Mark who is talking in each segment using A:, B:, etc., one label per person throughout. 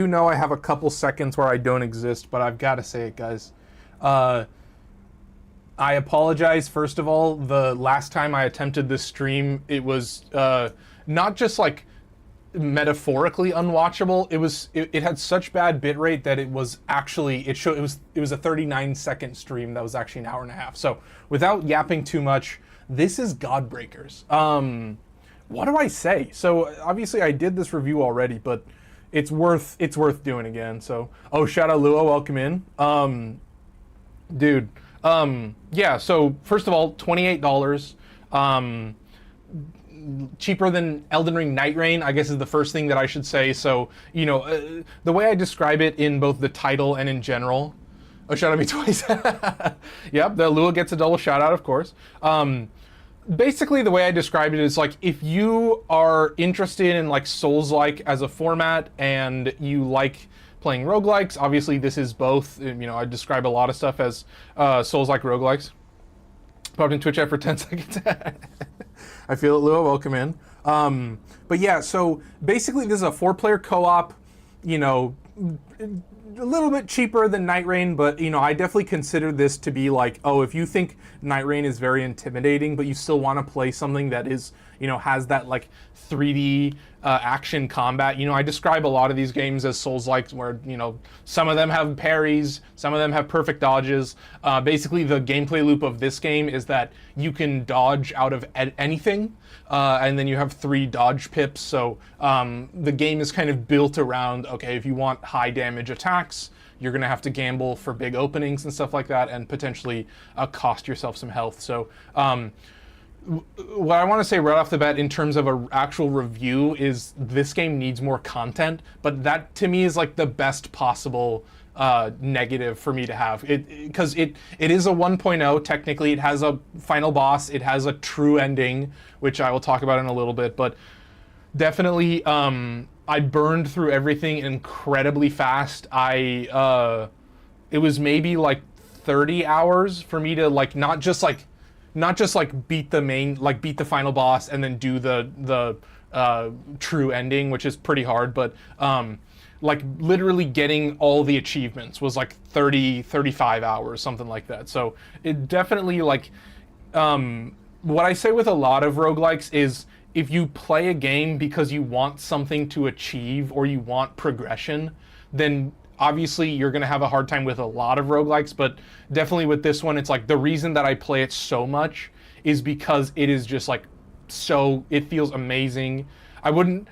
A: You know I have a couple seconds where I don't exist, but I've got to say it, guys. Uh, I apologize, first of all. The last time I attempted this stream, it was not just like metaphorically unwatchable. It had such bad bitrate that it was actually it was a 39-second stream that was actually an hour and a half. So without yapping too much, this is Godbreakers. What do I say? So obviously I did this review already, but it's worth doing again. So shout out Lua, welcome in. Dude. Yeah, so first of all, $28. Cheaper than Elden Ring Night Rain, I guess, is the first thing that I should say. So, the way I describe it in both the title and in general. Oh, shout out me twice. Yep, the Lua gets a double shout out, of course. Basically, the way I described it is like, if you are interested in like Souls-like as a format and you like playing roguelikes, obviously this is both. I describe a lot of stuff as Souls-like roguelikes. Popped in Twitch chat for 10 seconds. I feel it, Lua. Welcome in. But yeah, so basically this is a 4-player co-op, a little bit cheaper than Night Rain, but I definitely consider this to be like, if you think Night Rain is very intimidating, but you still want to play something that is, has that like 3D action combat. I describe a lot of these games as Souls-like, where some of them have parries, some of them have perfect dodges. Basically, the gameplay loop of this game is that you can dodge out of anything, and then you have 3 dodge pips. So the game is kind of built around, okay, if you want high damage attacks, you're going to have to gamble for big openings and stuff like that, and potentially cost yourself some health. So what I want to say right off the bat in terms of an actual review is this game needs more content, but that to me is like the best possible negative for me to have. Because it is a 1.0, technically. It has a final boss, it has a true ending, which I will talk about in a little bit, but definitely I burned through everything incredibly fast. It was maybe like 30 hours for me to like not just beat the final boss and then do the true ending, which is pretty hard, but like literally getting all the achievements was like 35 hours, something like that. So it definitely like what I say with a lot of roguelikes is, if you play a game because you want something to achieve or you want progression, then obviously you're going to have a hard time with a lot of roguelikes, but definitely with this one, it's like the reason that I play it so much is because it is just like it feels amazing. I wouldn't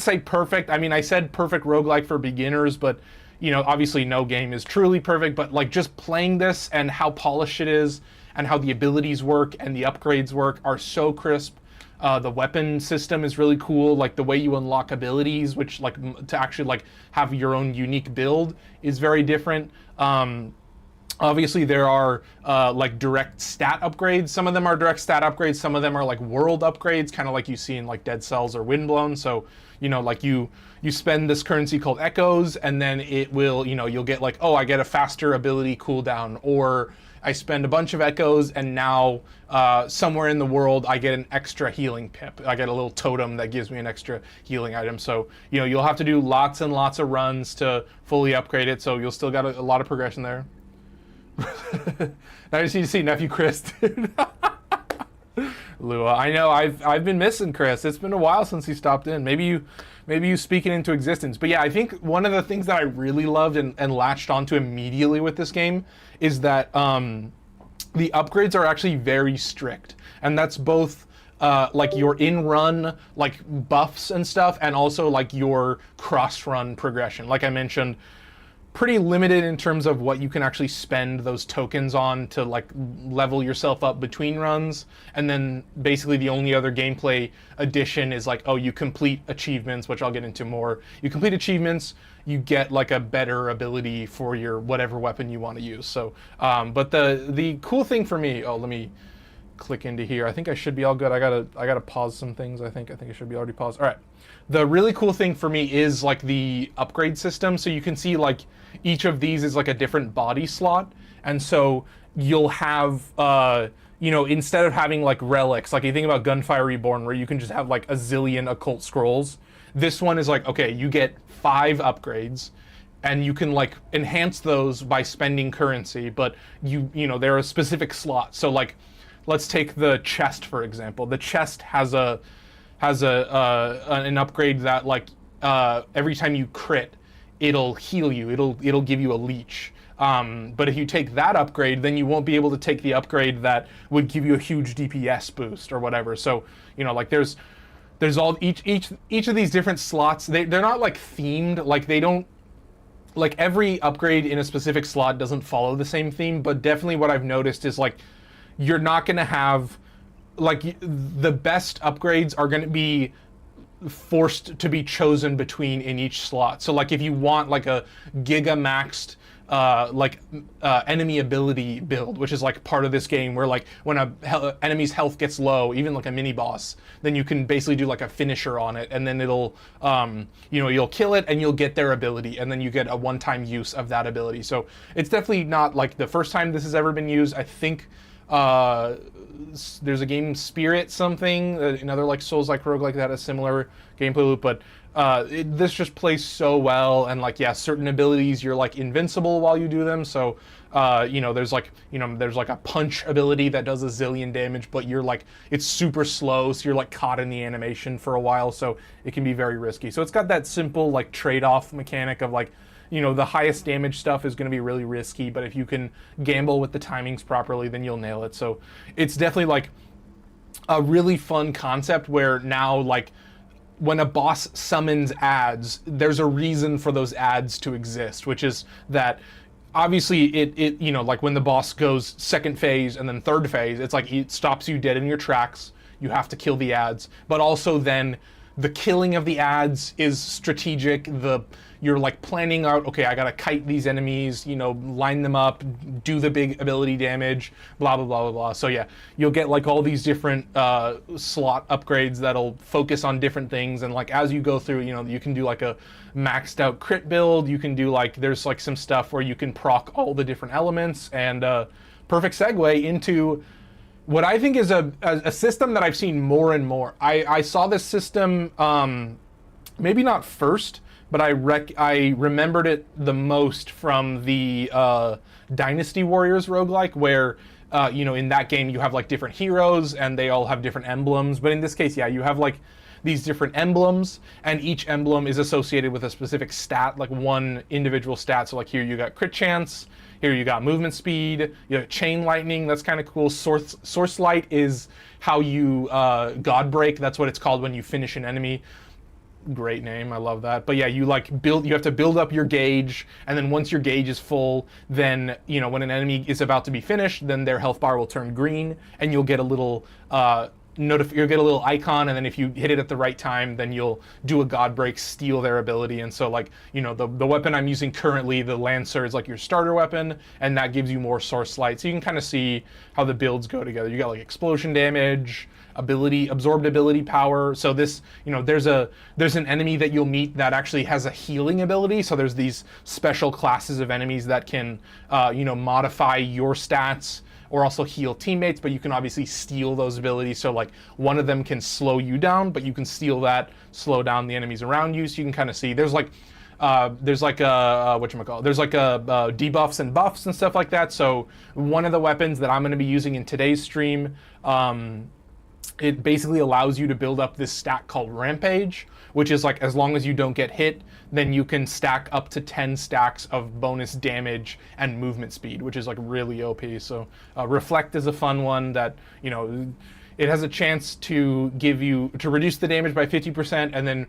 A: say perfect. I mean, I said perfect roguelike for beginners, but obviously no game is truly perfect, but like just playing this and how polished it is and how the abilities work and the upgrades work are so crisp. The weapon system is really cool. Like the way you unlock abilities, which like to actually like have your own unique build, is very different. Obviously there are like direct stat upgrades. Some of them are direct stat upgrades. Some of them are like world upgrades, kind of like you see in like Dead Cells or Windblown. So like you spend this currency called echoes, and then it will you'll get like, I get a faster ability cooldown, or I spend a bunch of echoes and now somewhere in the world I get an extra healing pip. I get a little totem that gives me an extra healing item. So you'll have to do lots and lots of runs to fully upgrade it. So you'll still got a lot of progression there. Nice to see nephew Chris, dude. Lua, I know I've been missing Chris. It's been a while since he stopped in. Maybe you speak it into existence. But yeah, I think one of the things that I really loved and latched onto immediately with this game is that the upgrades are actually very strict, and that's both like your in-run like buffs and stuff, and also like your cross-run progression. Like I mentioned, pretty limited in terms of what you can actually spend those tokens on to like level yourself up between runs, and then basically the only other gameplay addition is like, you complete achievements, which I'll get into more. You complete achievements, you get like a better ability for your whatever weapon you want to use. So but the cool thing for me, let me click into here. I think I should be all good. I gotta pause some things. I think I should be already paused. All right. The really cool thing for me is like the upgrade system. So you can see like each of these is like a different body slot, and so you'll have instead of having like relics, like you think about Gunfire Reborn, where you can just have like a zillion occult scrolls, This one is like, okay, you get 5 upgrades, and you can like enhance those by spending currency, but you know, there are specific slots. So like, let's take the chest for example. The chest has an upgrade that like every time you crit, it'll heal you. It'll give you a leech. But if you take that upgrade, then you won't be able to take the upgrade that would give you a huge DPS boost or whatever. So you know, like there's all each of these different slots. They're not like themed. Like they don't, like every upgrade in a specific slot doesn't follow the same theme. But definitely what I've noticed is like you're not gonna have like the best upgrades are going to be forced to be chosen between in each slot. So like if you want like a giga maxed enemy ability build, which is like part of this game where like when enemy's health gets low, even like a mini boss, then you can basically do like a finisher on it, and then it'll you know, you'll kill it and you'll get their ability, and then you get a one-time use of that ability. So it's definitely not like the first time this has ever been used. I think there's a game Spirit something, another like Souls-like Roguelike that had a similar gameplay loop, but this just plays so well. And like, yeah, certain abilities you're like invincible while you do them. So you know, there's like a punch ability that does a zillion damage, but you're like, it's super slow, so you're like caught in the animation for a while, so it can be very risky. So it's got that simple like trade-off mechanic of like, you know, the highest damage stuff is going to be really risky, but if you can gamble with the timings properly, then you'll nail it. So it's definitely like a really fun concept where now like when a boss summons ads, there's a reason for those ads to exist, which is that obviously it you know, like when the boss goes second phase and then third phase, it's like it stops you dead in your tracks. You have to kill the ads, but also then the killing of the ads is strategic. You're like planning out, okay, I gotta kite these enemies, you know, line them up, do the big ability damage, blah, blah, blah, blah, blah. So yeah, you'll get like all these different slot upgrades that'll focus on different things. And like, as you go through, you know, you can do like a maxed out crit build. You can do like, there's like some stuff where you can proc all the different elements, and perfect segue into what I think is a system that I've seen more and more. I saw this system, maybe not first, but I remembered it the most from the Dynasty Warriors roguelike, where you know, in that game you have like different heroes and they all have different emblems. But in this case, yeah, you have like these different emblems, and each emblem is associated with a specific stat, like one individual stat. So like here you got crit chance, here you got movement speed, you have chain lightning, that's kind of cool. Source light is how you God break, that's what it's called when you finish an enemy. Great name, I love that. But yeah, you have to build up your gauge, and then once your gauge is full, then you know, when an enemy is about to be finished, then their health bar will turn green, and you'll get a little you'll get a little icon, and then if you hit it at the right time, then you'll do a God break, steal their ability. And so like, you know, the weapon I'm using currently, the Lancer, is like your starter weapon, and that gives you more source light. So you can kind of see how the builds go together. You got like explosion damage, absorbed ability power. So this, you know, there's an enemy that you'll meet that actually has a healing ability. So there's these special classes of enemies that can you know, modify your stats or also heal teammates, but you can obviously steal those abilities. So like one of them can slow you down, but you can steal that, slow down the enemies around you. So you can kind of see there's like debuffs and buffs and stuff like that. So one of the weapons that I'm going to be using in today's stream, it basically allows you to build up this stat called Rampage, which is like, as long as you don't get hit, then you can stack up to 10 stacks of bonus damage and movement speed, which is like really OP. So Reflect is a fun one that, you know, it has a chance to reduce the damage by 50% and then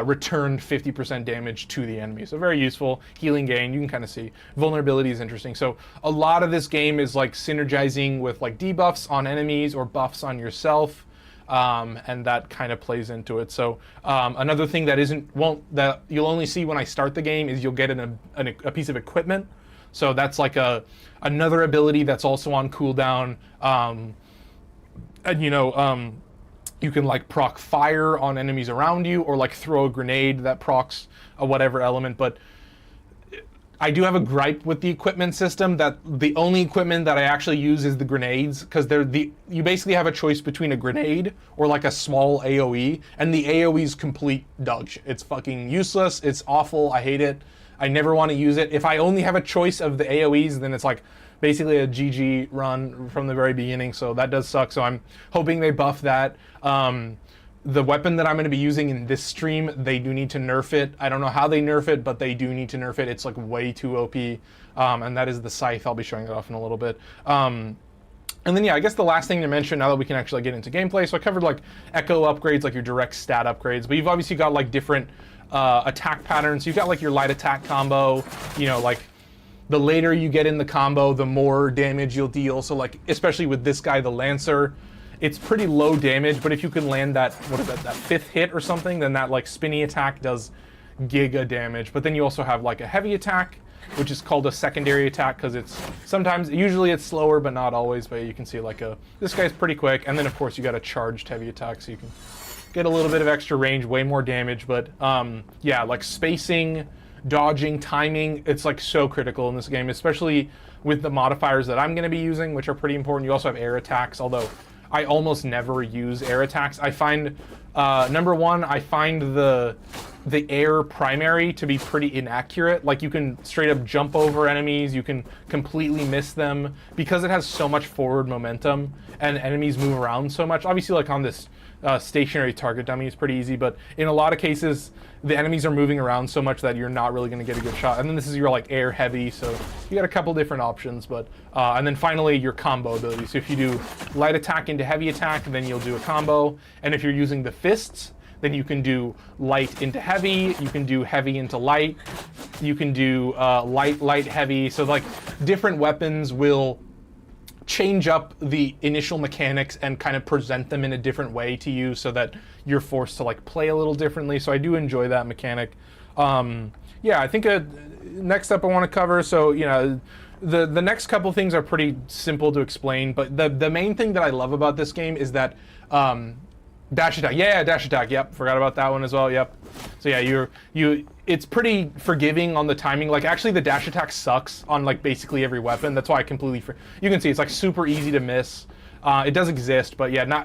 A: return 50% damage to the enemy. So very useful. Healing gain, you can kind of see. Vulnerability is interesting. So a lot of this game is like synergizing with like debuffs on enemies or buffs on yourself. And that kind of plays into it. So another thing that that you'll only see when I start the game is you'll get a piece of equipment. So that's like another ability that's also on cooldown. And you know, you can like proc fire on enemies around you, or like throw a grenade that procs a whatever element. But I do have a gripe with the equipment system, that the only equipment that I actually use is the grenades, because you basically have a choice between a grenade or like a small AoE, and the AoE is complete dog shit. It's fucking useless, it's awful, I hate it. I never want to use it. If I only have a choice of the AoEs, then it's like basically a GG run from the very beginning, so that does suck. So I'm hoping they buff that. The weapon that I'm going to be using in this stream, they do need to nerf it. I don't know how they nerf it, but they do need to nerf it. It's like way too OP, and that is the scythe. I'll be showing that off in a little bit. And then yeah, I guess the last thing to mention now that we can actually get into gameplay. So I covered like echo upgrades, like your direct stat upgrades, but you've obviously got like different attack patterns. You've got like your light attack combo, you know, like the later you get in the combo, the more damage you'll deal. So like, especially with this guy, the Lancer, it's pretty low damage, but if you can land that, what is that 5th hit or something, then that like spinny attack does giga damage. But then you also have like a heavy attack, which is called a secondary attack, because it's usually it's slower, but not always. But you can see like this guy's pretty quick. And then of course you got a charged heavy attack, so you can get a little bit of extra range, way more damage. But yeah, like spacing, dodging, timing, it's like so critical in this game, especially with the modifiers that I'm going to be using, which are pretty important. You also have air attacks, although I almost never use air attacks. I find, number one, I find the air primary to be pretty inaccurate. Like you can straight up jump over enemies, you can completely miss them, because it has so much forward momentum and enemies move around so much. Obviously like on this stationary target dummy is pretty easy, but in a lot of cases the enemies are moving around so much that you're not really going to get a good shot. And then this is your like air heavy, so you got a couple different options. But and then finally your combo ability. So if you do light attack into heavy attack, then you'll do a combo. And if you're using the fists, then you can do light into heavy, you can do heavy into light, you can do light heavy. So like different weapons will change up the initial mechanics and kind of present them in a different way to you, so that you're forced to like play a little differently. So I do enjoy that mechanic. Yeah, I think next up I want to cover, so you know, the next couple things are pretty simple to explain, but the main thing that I love about this game is that dash attack. Yeah, dash attack. Yep, forgot about that one as well. Yep. So yeah, it's pretty forgiving on the timing. Like actually the dash attack sucks on like basically every weapon. That's why I completely you can see it's like super easy to miss. It does exist, but yeah,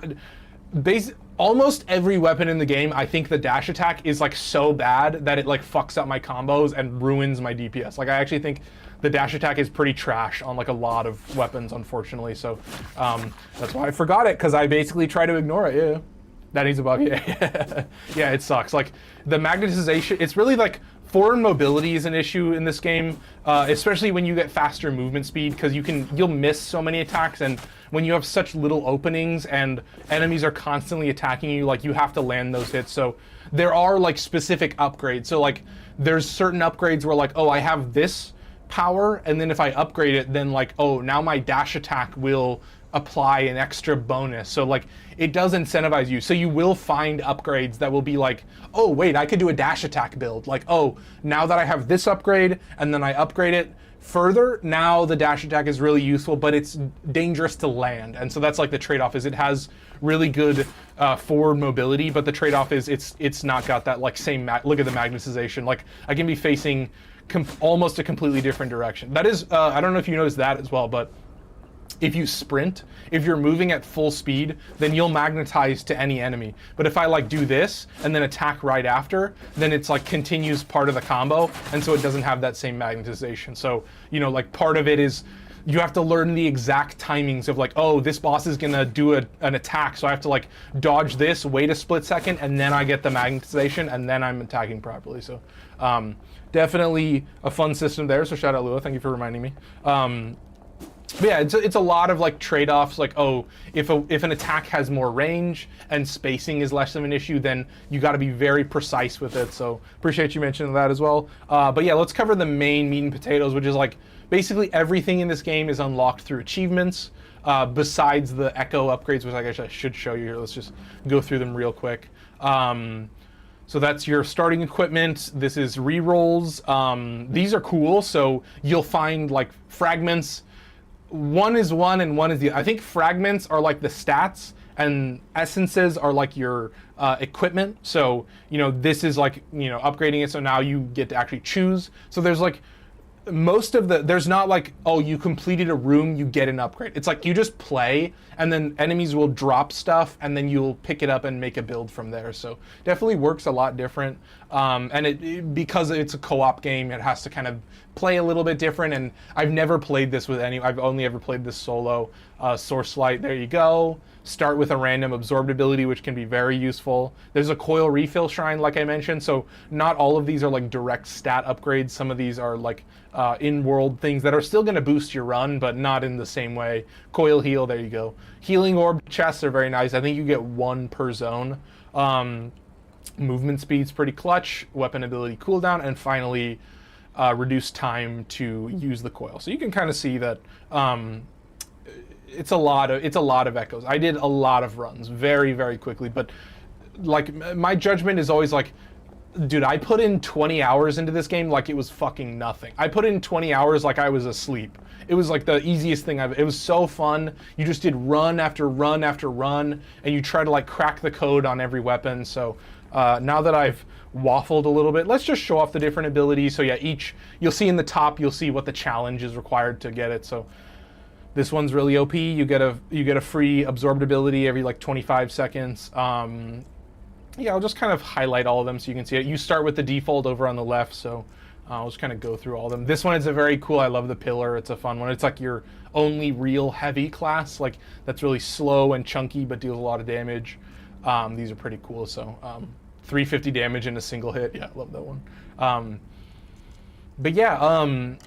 A: almost every weapon in the game, I think the dash attack is like so bad that it like fucks up my combos and ruins my DPS. Like I actually think the dash attack is pretty trash on like a lot of weapons, unfortunately. So that's why I forgot it, because I basically try to ignore it. Yeah. That needs a buff, yeah. Yeah, it sucks. Like, the magnetization, it's really like, forward mobility is an issue in this game, especially when you get faster movement speed, because you'll miss so many attacks, and when you have such little openings and enemies are constantly attacking you, like, you have to land those hits. So there are like specific upgrades. So like, there's certain upgrades where like, oh, I have this power, and then if I upgrade it, then like, oh, now my dash attack will apply an extra bonus. So like, it does incentivize you. So you will find upgrades that will be like, oh wait, I could do a dash attack build. Like, oh, now that I have this upgrade and then I upgrade it further, now the dash attack is really useful, but it's dangerous to land. And so that's like the trade-off, is it has really good forward mobility, but the trade-off is it's not got that like same look at the magnetization. Like I can be facing almost a completely different direction. That is, I don't know if you noticed that as well, but if you sprint, if you're moving at full speed, then you'll magnetize to any enemy. But if I like do this and then attack right after, then it's like continues part of the combo, and so it doesn't have that same magnetization. So, you know, like part of it is you have to learn the exact timings of like, oh, this boss is gonna do an attack, so I have to like dodge this, wait a split second, and then I get the magnetization, and then I'm attacking properly. So definitely a fun system there. So shout out Lua, thank you for reminding me. But yeah, it's a lot of like trade-offs, like, oh, if an attack has more range and spacing is less of an issue, then you got to be very precise with it. So appreciate you mentioning that as well. But yeah, let's cover the main meat and potatoes, which is like basically everything in this game is unlocked through achievements, besides the echo upgrades, which I guess I should show you here. Let's just go through them real quick. So that's your starting equipment. This is rerolls. These are cool. So you'll find like fragments. One is one and one is the, I think fragments are like the stats and essences are like your equipment. So, you know, this is like, you know, upgrading it. So now you get to actually choose. So there's like most of there's not like, oh, you completed a room, you get an upgrade. It's like you just play, and then enemies will drop stuff, and then you'll pick it up and make a build from there. So definitely works a lot different. And because it's a co-op game, it has to kind of play a little bit different. And I've never played this with I've only ever played this solo. Source-light, there you go. Start with a random absorbed ability, which can be very useful. There's a coil refill shrine, like I mentioned, so not all of these are like direct stat upgrades. Some of these are like in-world things that are still going to boost your run, but not in the same way. Coil heal, there you go. Healing orb chests are very nice. I think you get 1 per zone. Movement speed's pretty clutch. Weapon ability cooldown, and finally reduced time to use the coil. So you can kind of see that it's a lot of echoes. I did a lot of runs very, very quickly, but like my judgment is always like, dude, I put in 20 hours into this game like it was fucking nothing. I put in 20 hours like I was asleep. It was like the easiest thing it was so fun. You just did run after run after run, and you try to like crack the code on every weapon. So now that I've waffled a little bit, let's just show off the different abilities. So yeah, you'll see in the top, you'll see what the challenge is required to get it. So this one's really OP. You get a free absorbed ability every like 25 seconds. Yeah, I'll just kind of highlight all of them so you can see it. You start with the default over on the left, so I'll just kind of go through all of them. This one is a very cool, I love the pillar. It's a fun one. It's like your only real heavy class, like that's really slow and chunky but deals a lot of damage. These are pretty cool. So 350 damage in a single hit. Yeah, I love that one. But yeah,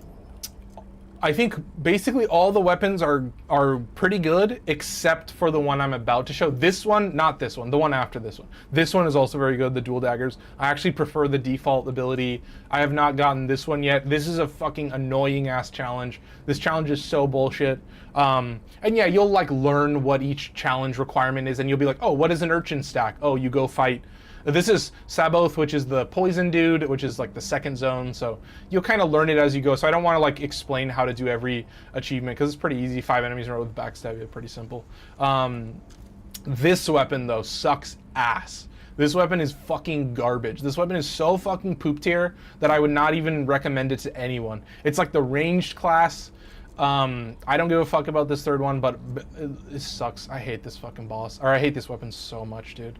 A: I think basically all the weapons are pretty good, except for the one I'm about to show. This one, not this one, the one after this one. This one is also very good, the dual daggers. I actually prefer the default ability. I have not gotten this one yet. This is a fucking annoying ass challenge. This challenge is so bullshit. And yeah, you'll like learn what each challenge requirement is, and you'll be like, oh, what is an urchin stack? Oh, you go fight. This is Saboth, which is the poison dude, which is like the second zone. So you'll kind of learn it as you go. So I don't want to like explain how to do every achievement because it's pretty easy. 5 enemies in a row with backstab, it's pretty simple. This weapon though sucks ass. This weapon is fucking garbage. This weapon is so fucking poop tier that I would not even recommend it to anyone. It's like the ranged class. I don't give a fuck about this third one, but it sucks. I hate this fucking boss, or I hate this weapon so much, dude.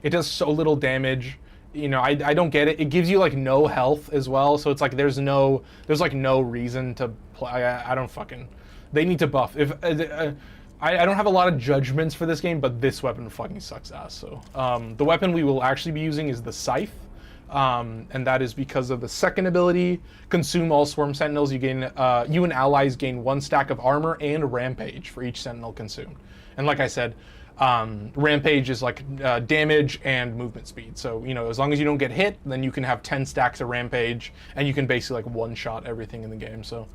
A: It does so little damage. You know, I don't get it. It gives you like no health as well, so it's like there's like no reason to play. I don't fucking. They need to buff. If I don't have a lot of judgments for this game, but this weapon fucking sucks ass. So the weapon we will actually be using is the scythe, and that is because of the second ability, consume all swarm sentinels. You and allies gain 1 stack of armor and rampage for each sentinel consumed. And like I said, rampage is like damage and movement speed. So, you know, as long as you don't get hit, then you can have 10 stacks of rampage, and you can basically like one-shot everything in the game. So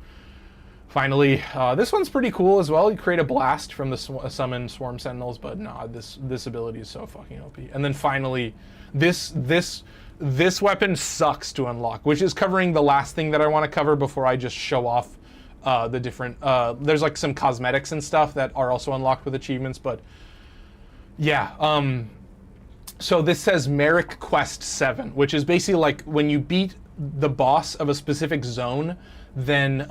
A: finally, this one's pretty cool as well. You create a blast from the summon swarm sentinels, but nah, this ability is so fucking OP. And then finally, this weapon sucks to unlock, which is covering the last thing that I want to cover before I just show off the different, there's like some cosmetics and stuff that are also unlocked with achievements, but yeah, so this says Merrick Quest 7, which is basically like when you beat the boss of a specific zone, then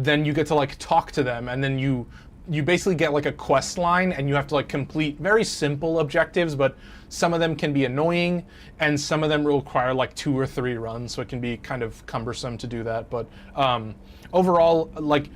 A: you get to like talk to them, and then you basically get like a quest line, and you have to like complete very simple objectives, but some of them can be annoying, and some of them require like 2 or 3 runs, so it can be kind of cumbersome to do that. But overall, like,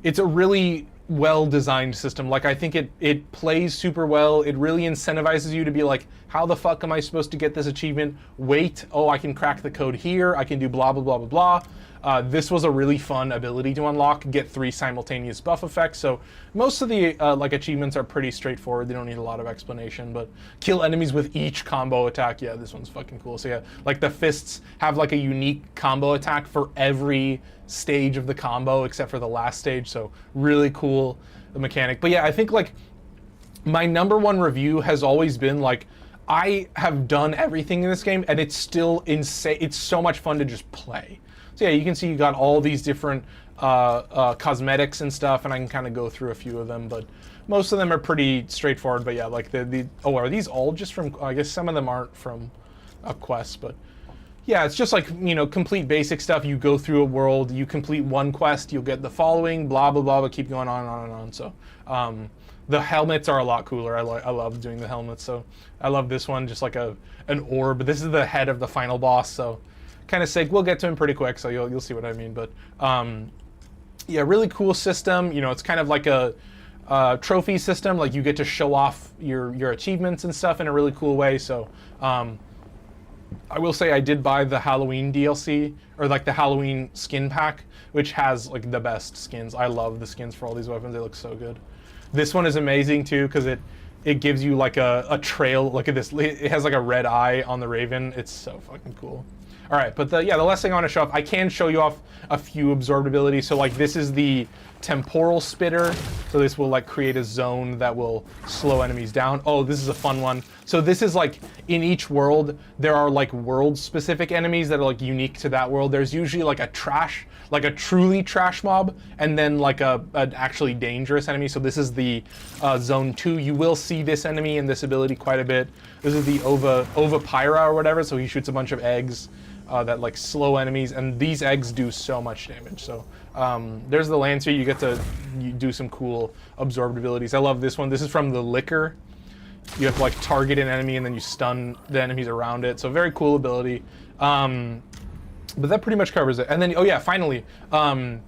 A: it's a really well-designed system. Like, I think it plays super well. It really incentivizes you to be like, how the fuck am I supposed to get this achievement? Wait, oh, I can crack the code here. I can do blah, blah, blah, blah, blah. This was a really fun ability to unlock, get 3 simultaneous buff effects. So most of the like achievements are pretty straightforward. They don't need a lot of explanation, but kill enemies with each combo attack. Yeah, this one's fucking cool. So yeah, like the fists have like a unique combo attack for every stage of the combo except for the last stage. So really cool, the mechanic. But yeah, I think like my #1 review has always been like, I have done everything in this game and it's still insane. It's so much fun to just play. So yeah, you can see you got all these different cosmetics and stuff, and I can kind of go through a few of them, but most of them are pretty straightforward. But yeah, like are these all just from, I guess some of them aren't from a quest, but Yeah, it's just like, you know, complete basic stuff. You go through a world, you complete one quest, you'll get the following, blah, blah, blah, but keep going on and on and on. So the helmets are a lot cooler. I love doing the helmets. So I love this one, just like an orb. This is the head of the final boss, so kind of sick. We'll get to him pretty quick, so you'll see what I mean. But yeah, really cool system. You know, it's kind of like a trophy system. Like you get to show off your achievements and stuff in a really cool way. So I will say I did buy the Halloween DLC, or like the Halloween skin pack, which has like the best skins. I love the skins for all these weapons. They look so good. This one is amazing too, because it gives you like a trail. Look at this. It has like a red eye on the Raven. It's so fucking cool. All right, but the last thing I want to show off, I can show you off a few absorbed abilities. So like this is the temporal spitter. So this will like create a zone that will slow enemies down. Oh, this is a fun one. So this is like in each world, there are like world specific enemies that are like unique to that world. There's usually like a truly trash mob, and then like an actually dangerous enemy. So this is the zone 2. You will see this enemy and this ability quite a bit. This is the Ovapyra or whatever. So he shoots a bunch of eggs that like slow enemies, and these eggs do so much damage. So there's the Lancer. You get to do some cool absorbed abilities. I love this one. This is from the Liquor. You have to like target an enemy and then you stun the enemies around it. So very cool ability. But that pretty much covers it. And then, oh yeah, finally, the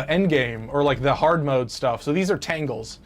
A: endgame, or like the hard mode stuff. So these are tangles.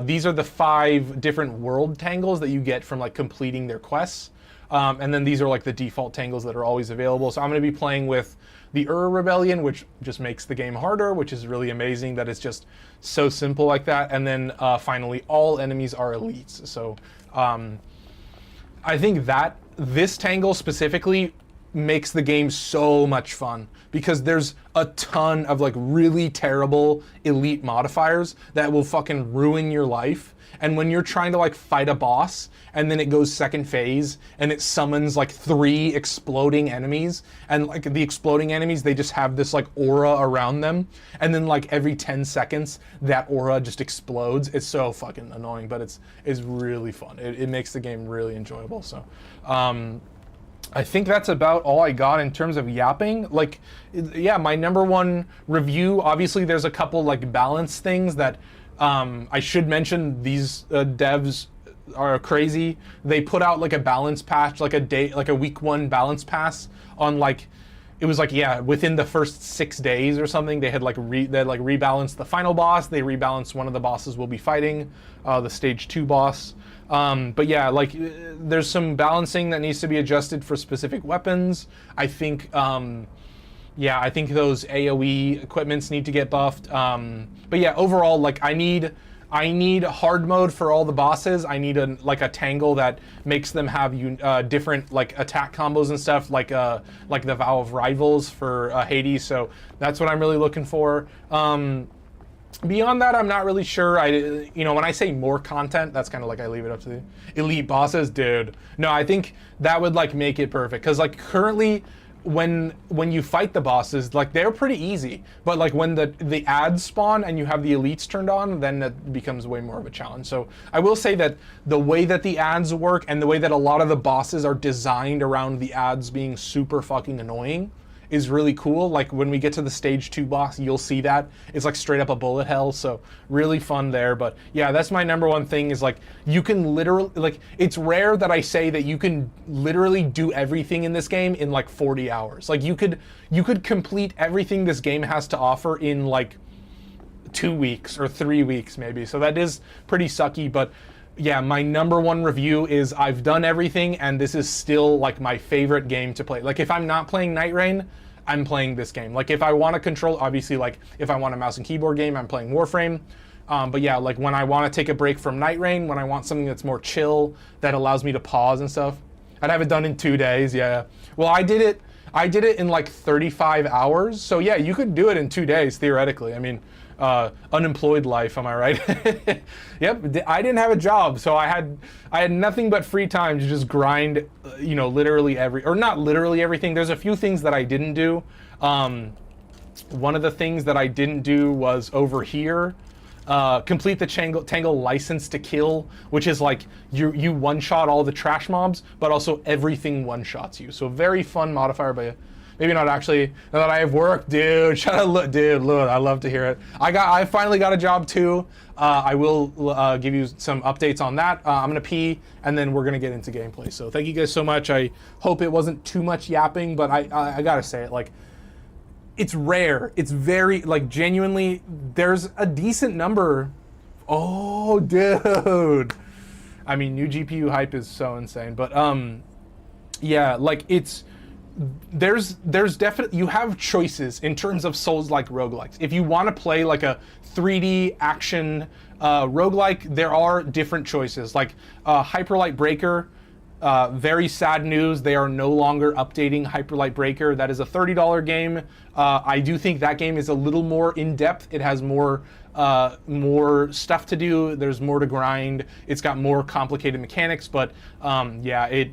A: These are the 5 different world tangles that you get from like completing their quests. And then these are like the default tangles that are always available. So I'm going to be playing with the Rebellion, which just makes the game harder, which is really amazing that it's just so simple like that. And then finally, all enemies are elites. So I think that this tangle specifically makes the game so much fun, because there's a ton of like really terrible elite modifiers that will fucking ruin your life. And when you're trying to like fight a boss and then it goes second phase and it summons like 3 exploding enemies, and like the exploding enemies, they just have this like aura around them, and then like every 10 seconds that aura just explodes. It's so fucking annoying, but it's really fun. It makes the game really enjoyable. So I think that's about all I got in terms of yapping. Like, yeah, my #1 review, obviously there's a couple like balance things that I should mention. These devs are crazy. They put out like a balance patch, like a week 1 balance pass on like, it was like, yeah, within the first 6 days or something, they had like rebalanced the final boss. They rebalanced one of the bosses we'll be fighting, the stage 2 boss. But yeah, like there's some balancing that needs to be adjusted for specific weapons. I think, yeah, I think those AoE equipments need to get buffed. But yeah, overall, like I need hard mode for all the bosses. I need a tangle that makes them have different like attack combos and stuff, like the Vow of Rivals for Hades. So that's what I'm really looking for. Beyond that, I'm not really sure. When I say more content, that's kind of like I leave it up to the elite bosses, dude. No, I think that would like make it perfect, because like currently, when you fight the bosses, like they're pretty easy, but like when the ads spawn and you have the elites turned on, then it becomes way more of a challenge. So I will say that the way that the ads work and the way that a lot of the bosses are designed around the ads being super fucking annoying is really cool. Like when we get to the stage 2 boss, you'll see that it's like straight up a bullet hell. So really fun there. But yeah, that's my #1 thing, is like you can literally, like, it's rare that I say that you can literally do everything in this game in like 40 hours. Like you could complete everything this game has to offer in like 2 weeks or 3 weeks maybe. So that is pretty sucky, but yeah, my #1 review is I've done everything, and this is still like my favorite game to play. Like if I'm not playing Night Rain, I'm playing this game. Like if I want to control, obviously, like if I want a mouse and keyboard game, I'm playing Warframe. But yeah, like when I want to take a break from Night Rain, when I want something that's more chill, that allows me to pause and stuff, I'd have it done in 2 days. Yeah. Well, I did it in like 35 hours. So yeah, you could do it in 2 days theoretically. I mean, unemployed life, am I right? Yep, I didn't have a job, so I had nothing but free time to just grind, literally not literally everything. There's a few things that I didn't do. One of the things that I didn't do was over here. complete the Tangle License to Kill, which is like you one-shot all the trash mobs, but also everything one-shots you. So very fun modifier, but maybe not actually. Now that I have work, dude. Shout out, dude. Look, I love to hear it. I finally got a job too. I will give you some updates on that. I'm gonna pee, and then we're gonna get into gameplay. So thank you guys so much. I hope it wasn't too much yapping, but I gotta say it, like, it's rare. It's very, like, genuinely, there's a decent number. Oh, dude. I mean, new GPU hype is so insane, but yeah, like, there's definitely, you have choices in terms of Souls-like roguelikes. If you want to play like a 3D action roguelike, there are different choices. Like Hyperlight Breaker, very sad news, they are no longer updating Hyperlight Breaker. That is a $30 game. I do think that game is a little more in-depth. It has more stuff to do. There's more to grind. It's got more complicated mechanics, but yeah,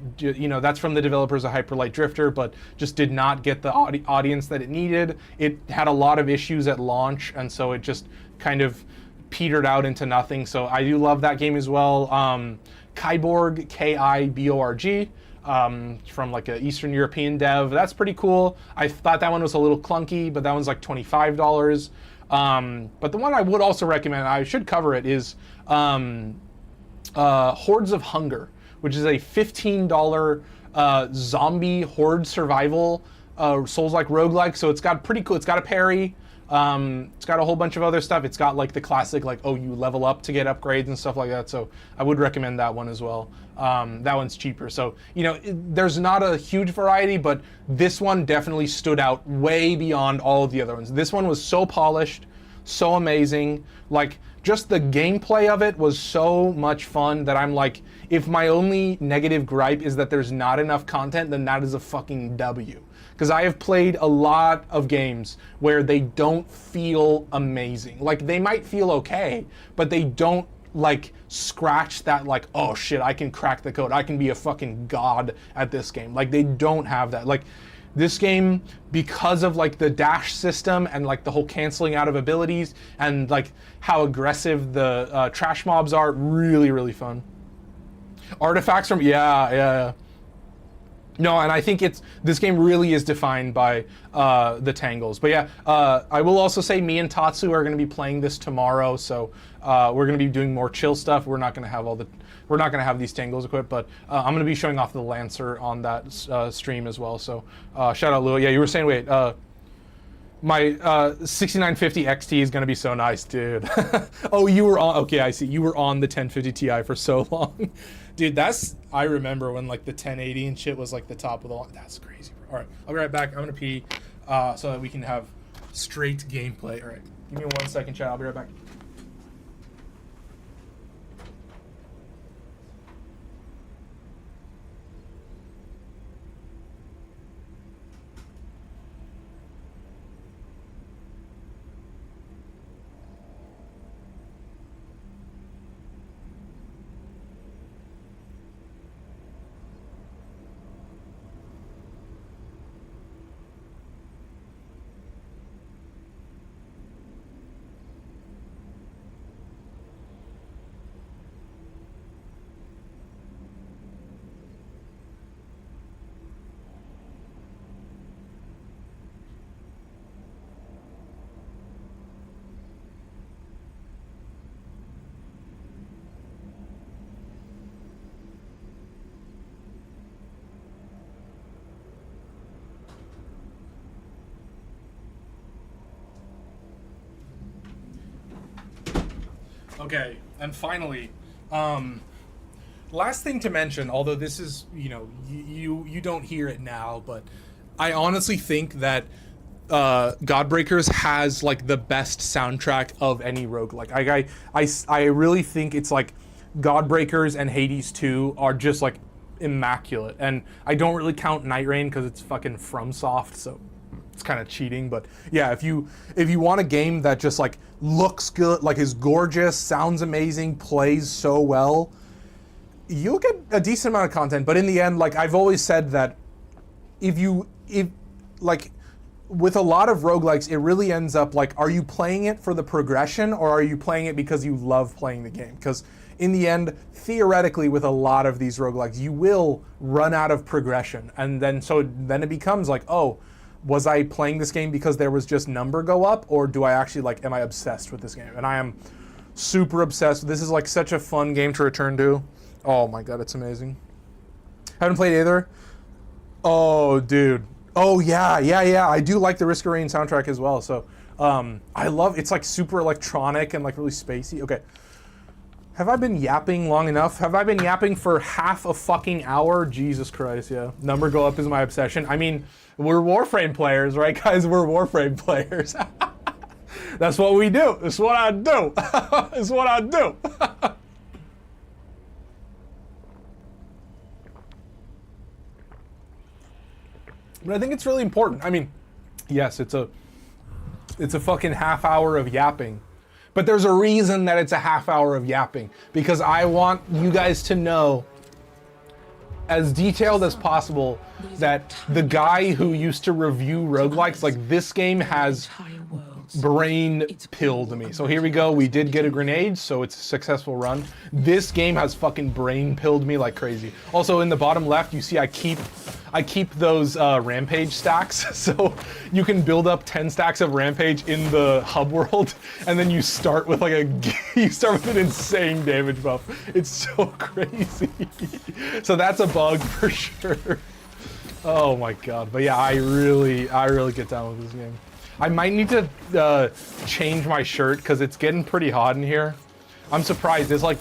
A: that's from the developers of Hyperlight Drifter, but just did not get the audience that it needed. It had a lot of issues at launch, and so it just kind of petered out into nothing. So I do love that game as well. Kyborg, Kiborg, from like an Eastern European dev. That's pretty cool. I thought that one was a little clunky, but that one's like $25. But the one I would also recommend, I should cover it, is Hordes of Hunger, which is a $15 zombie horde survival Souls-like roguelike. So it's got pretty cool. It's got a parry. It's got a whole bunch of other stuff. It's got like the classic, like, oh, you level up to get upgrades and stuff like that. So I would recommend that one as well. That one's cheaper. So, there's not a huge variety, but this one definitely stood out way beyond all of the other ones. This one was so polished, so amazing. Like, just the gameplay of it was so much fun that I'm like, if my only negative gripe is that there's not enough content, then that is a fucking W. Because I have played a lot of games where they don't feel amazing. Like, they might feel okay, but they don't, like, scratch that, like, oh shit, I can crack the code. I can be a fucking god at this game. Like, they don't have that. Like, this game, because of, like, the dash system and, like, the whole canceling out of abilities and, like, how aggressive the trash mobs are, really, really fun. Artifacts from, yeah. No, and I think this game really is defined by the tangles. But yeah, I will also say me and Tatsu are going to be playing this tomorrow, so we're going to be doing more chill stuff. We're not going to have these tangles equipped, but I'm going to be showing off the Lancer on that stream as well. So shout out Lua. Yeah, you were saying, wait, my 6950 XT is going to be so nice, dude. Oh, you were on, okay, I see. You were on the 1050 Ti for so long. Dude, I remember when like the 1080 and shit was like the top of the line. That's crazy, bro. All right, I'll be right back. I'm going to pee so that we can have straight gameplay. All right, give me 1 second, chat. I'll be right back. Okay, and finally, last thing to mention, although this is, you don't hear it now, but I honestly think that Godbreakers has like the best soundtrack of any roguelike. I really think it's like Godbreakers and Hades 2 are just like immaculate, and I don't really count Night Rain because it's fucking FromSoft, so it's kind of cheating. But yeah, if you want a game that just like looks good, like is gorgeous, sounds amazing, plays so well, you'll get a decent amount of content. But in the end, like I've always said that if like with a lot of roguelikes, it really ends up like, are you playing it for the progression or are you playing it because you love playing the game? Because in the end, theoretically, with a lot of these roguelikes, you will run out of progression. And then it becomes like, oh, was I playing this game because there was just number go up, or do I actually like, am I obsessed with this game? And I am super obsessed. This is like such a fun game to return to. Oh my God, it's amazing. Haven't played either. Oh, dude. Oh yeah. I do like the Risk of Rain soundtrack as well. So I love, it's like super electronic and like really spacey. Okay. Have I been yapping long enough? Have I been yapping for half a fucking hour? Jesus Christ, yeah. Number go up is my obsession. I mean, we're Warframe players, right, guys? We're Warframe players. That's what we do. That's what I do. That's what I do. But I think it's really important. I mean, yes, it's a fucking half hour of yapping. But there's a reason that it's a half hour of yapping, because I want you guys to know, as detailed as possible, that the guy who used to review roguelikes, like, this game has brain pilled me. So here we go. We did get a grenade, so it's a successful run. This game has fucking brain pilled me like crazy. Also, in the bottom left, you see I keep those rampage stacks, so you can build up 10 stacks of rampage in the hub world, and then you start with like an insane damage buff. It's so crazy. So that's a bug for sure. Oh my God. But yeah, I really get down with this game. I might need to change my shirt because it's getting pretty hot in here. I'm surprised. It's like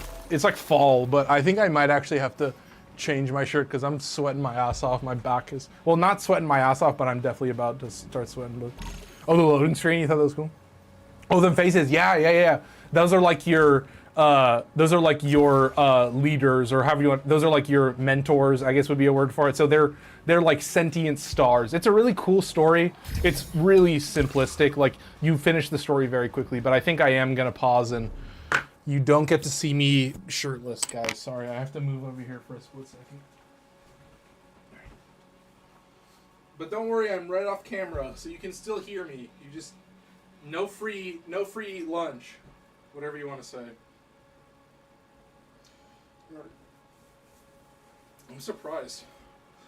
A: fall, but I think I might actually have to change my shirt because I'm sweating my ass off. My back is, well, not sweating my ass off, but I'm definitely about to start sweating. But oh, the loading screen, you thought that was cool? Oh, the faces, yeah. Those are like your leaders, or however you want. Those are like your mentors, I guess would be a word for it. So they're like sentient stars. It's a really cool story. It's really simplistic. Like, you finish the story very quickly, but I think I am gonna pause, and you don't get to see me shirtless, guys. Sorry, I have to move over here for a split second. But don't worry, I'm right off camera, so you can still hear me. You just, no free lunch, whatever you want to say. I'm surprised.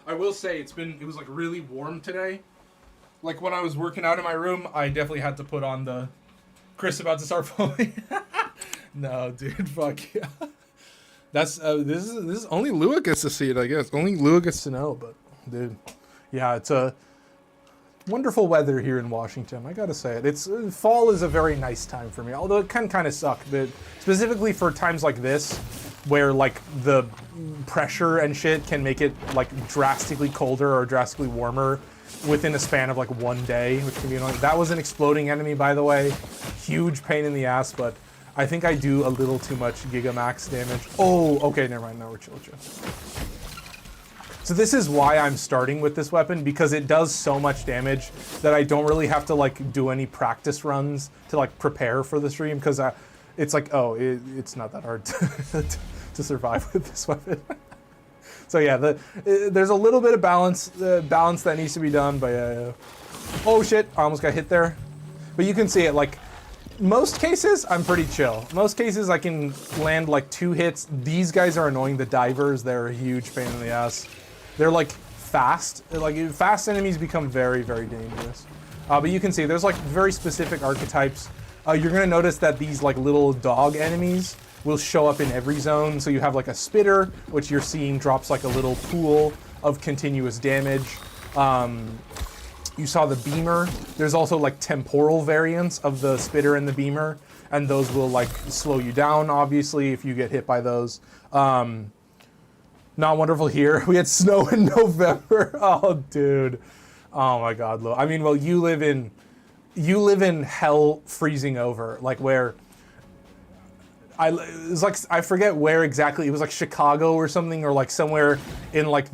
A: I will say it was like really warm today. Like, when I was working out in my room, I definitely had to put on the Chris about to start falling. No, dude, fuck yeah. That's this is only Lua gets to see it, I guess. Only Lua gets to know, but dude, yeah, it's a wonderful weather here in Washington. I gotta say it. It's fall is a very nice time for me, although it can kind of suck. But specifically for times like this, where like the pressure and shit can make it like drastically colder or drastically warmer within a span of like one day, which can be annoying. That was an exploding enemy, by the way. Huge pain in the ass, but I think I do a little too much Gigamax damage. Oh, okay, never mind. Now we're chill. So this is why I'm starting with this weapon, because it does so much damage that I don't really have to like do any practice runs to like prepare for the stream, because it's like, oh, it's not that hard to survive with this weapon. So yeah, there's a little bit of balance that needs to be done, but yeah. Oh shit, I almost got hit there. But you can see it, like, most cases, I'm pretty chill. Most cases, I can land like 2 hits. These guys are annoying. The divers, they're a huge pain in the ass. They're like fast. Like, fast enemies become very, very dangerous. But you can see there's like very specific archetypes. You're gonna notice that these like little dog enemies will show up in every zone. So you have like a spitter, which you're seeing drops like a little pool of continuous damage. You saw the beamer. There's also like temporal variants of the spitter and the beamer, and those will like slow you down, obviously, if you get hit by those. Not wonderful here. We had snow in November. Oh, dude. Oh my God, Lo. I mean, well, you live in hell freezing over, like where it was like, I forget where exactly. It was like Chicago or something, or like somewhere in like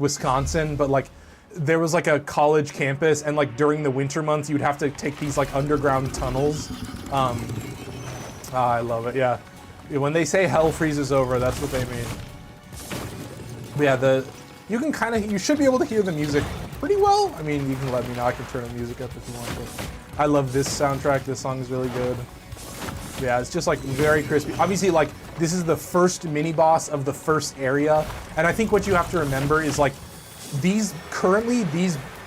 A: Wisconsin, but like there was like a college campus, and like during the winter months you'd have to take these like underground tunnels. I love it. Yeah, when they say hell freezes over, that's what they mean. But yeah, you should be able to hear the music pretty well. bro? I mean, you can let me know. I can turn the music up if you want. But I love this soundtrack. This song is really good. Yeah, it's just like very crispy. Obviously, like this is the first mini boss of the first area, and I think what you have to remember is like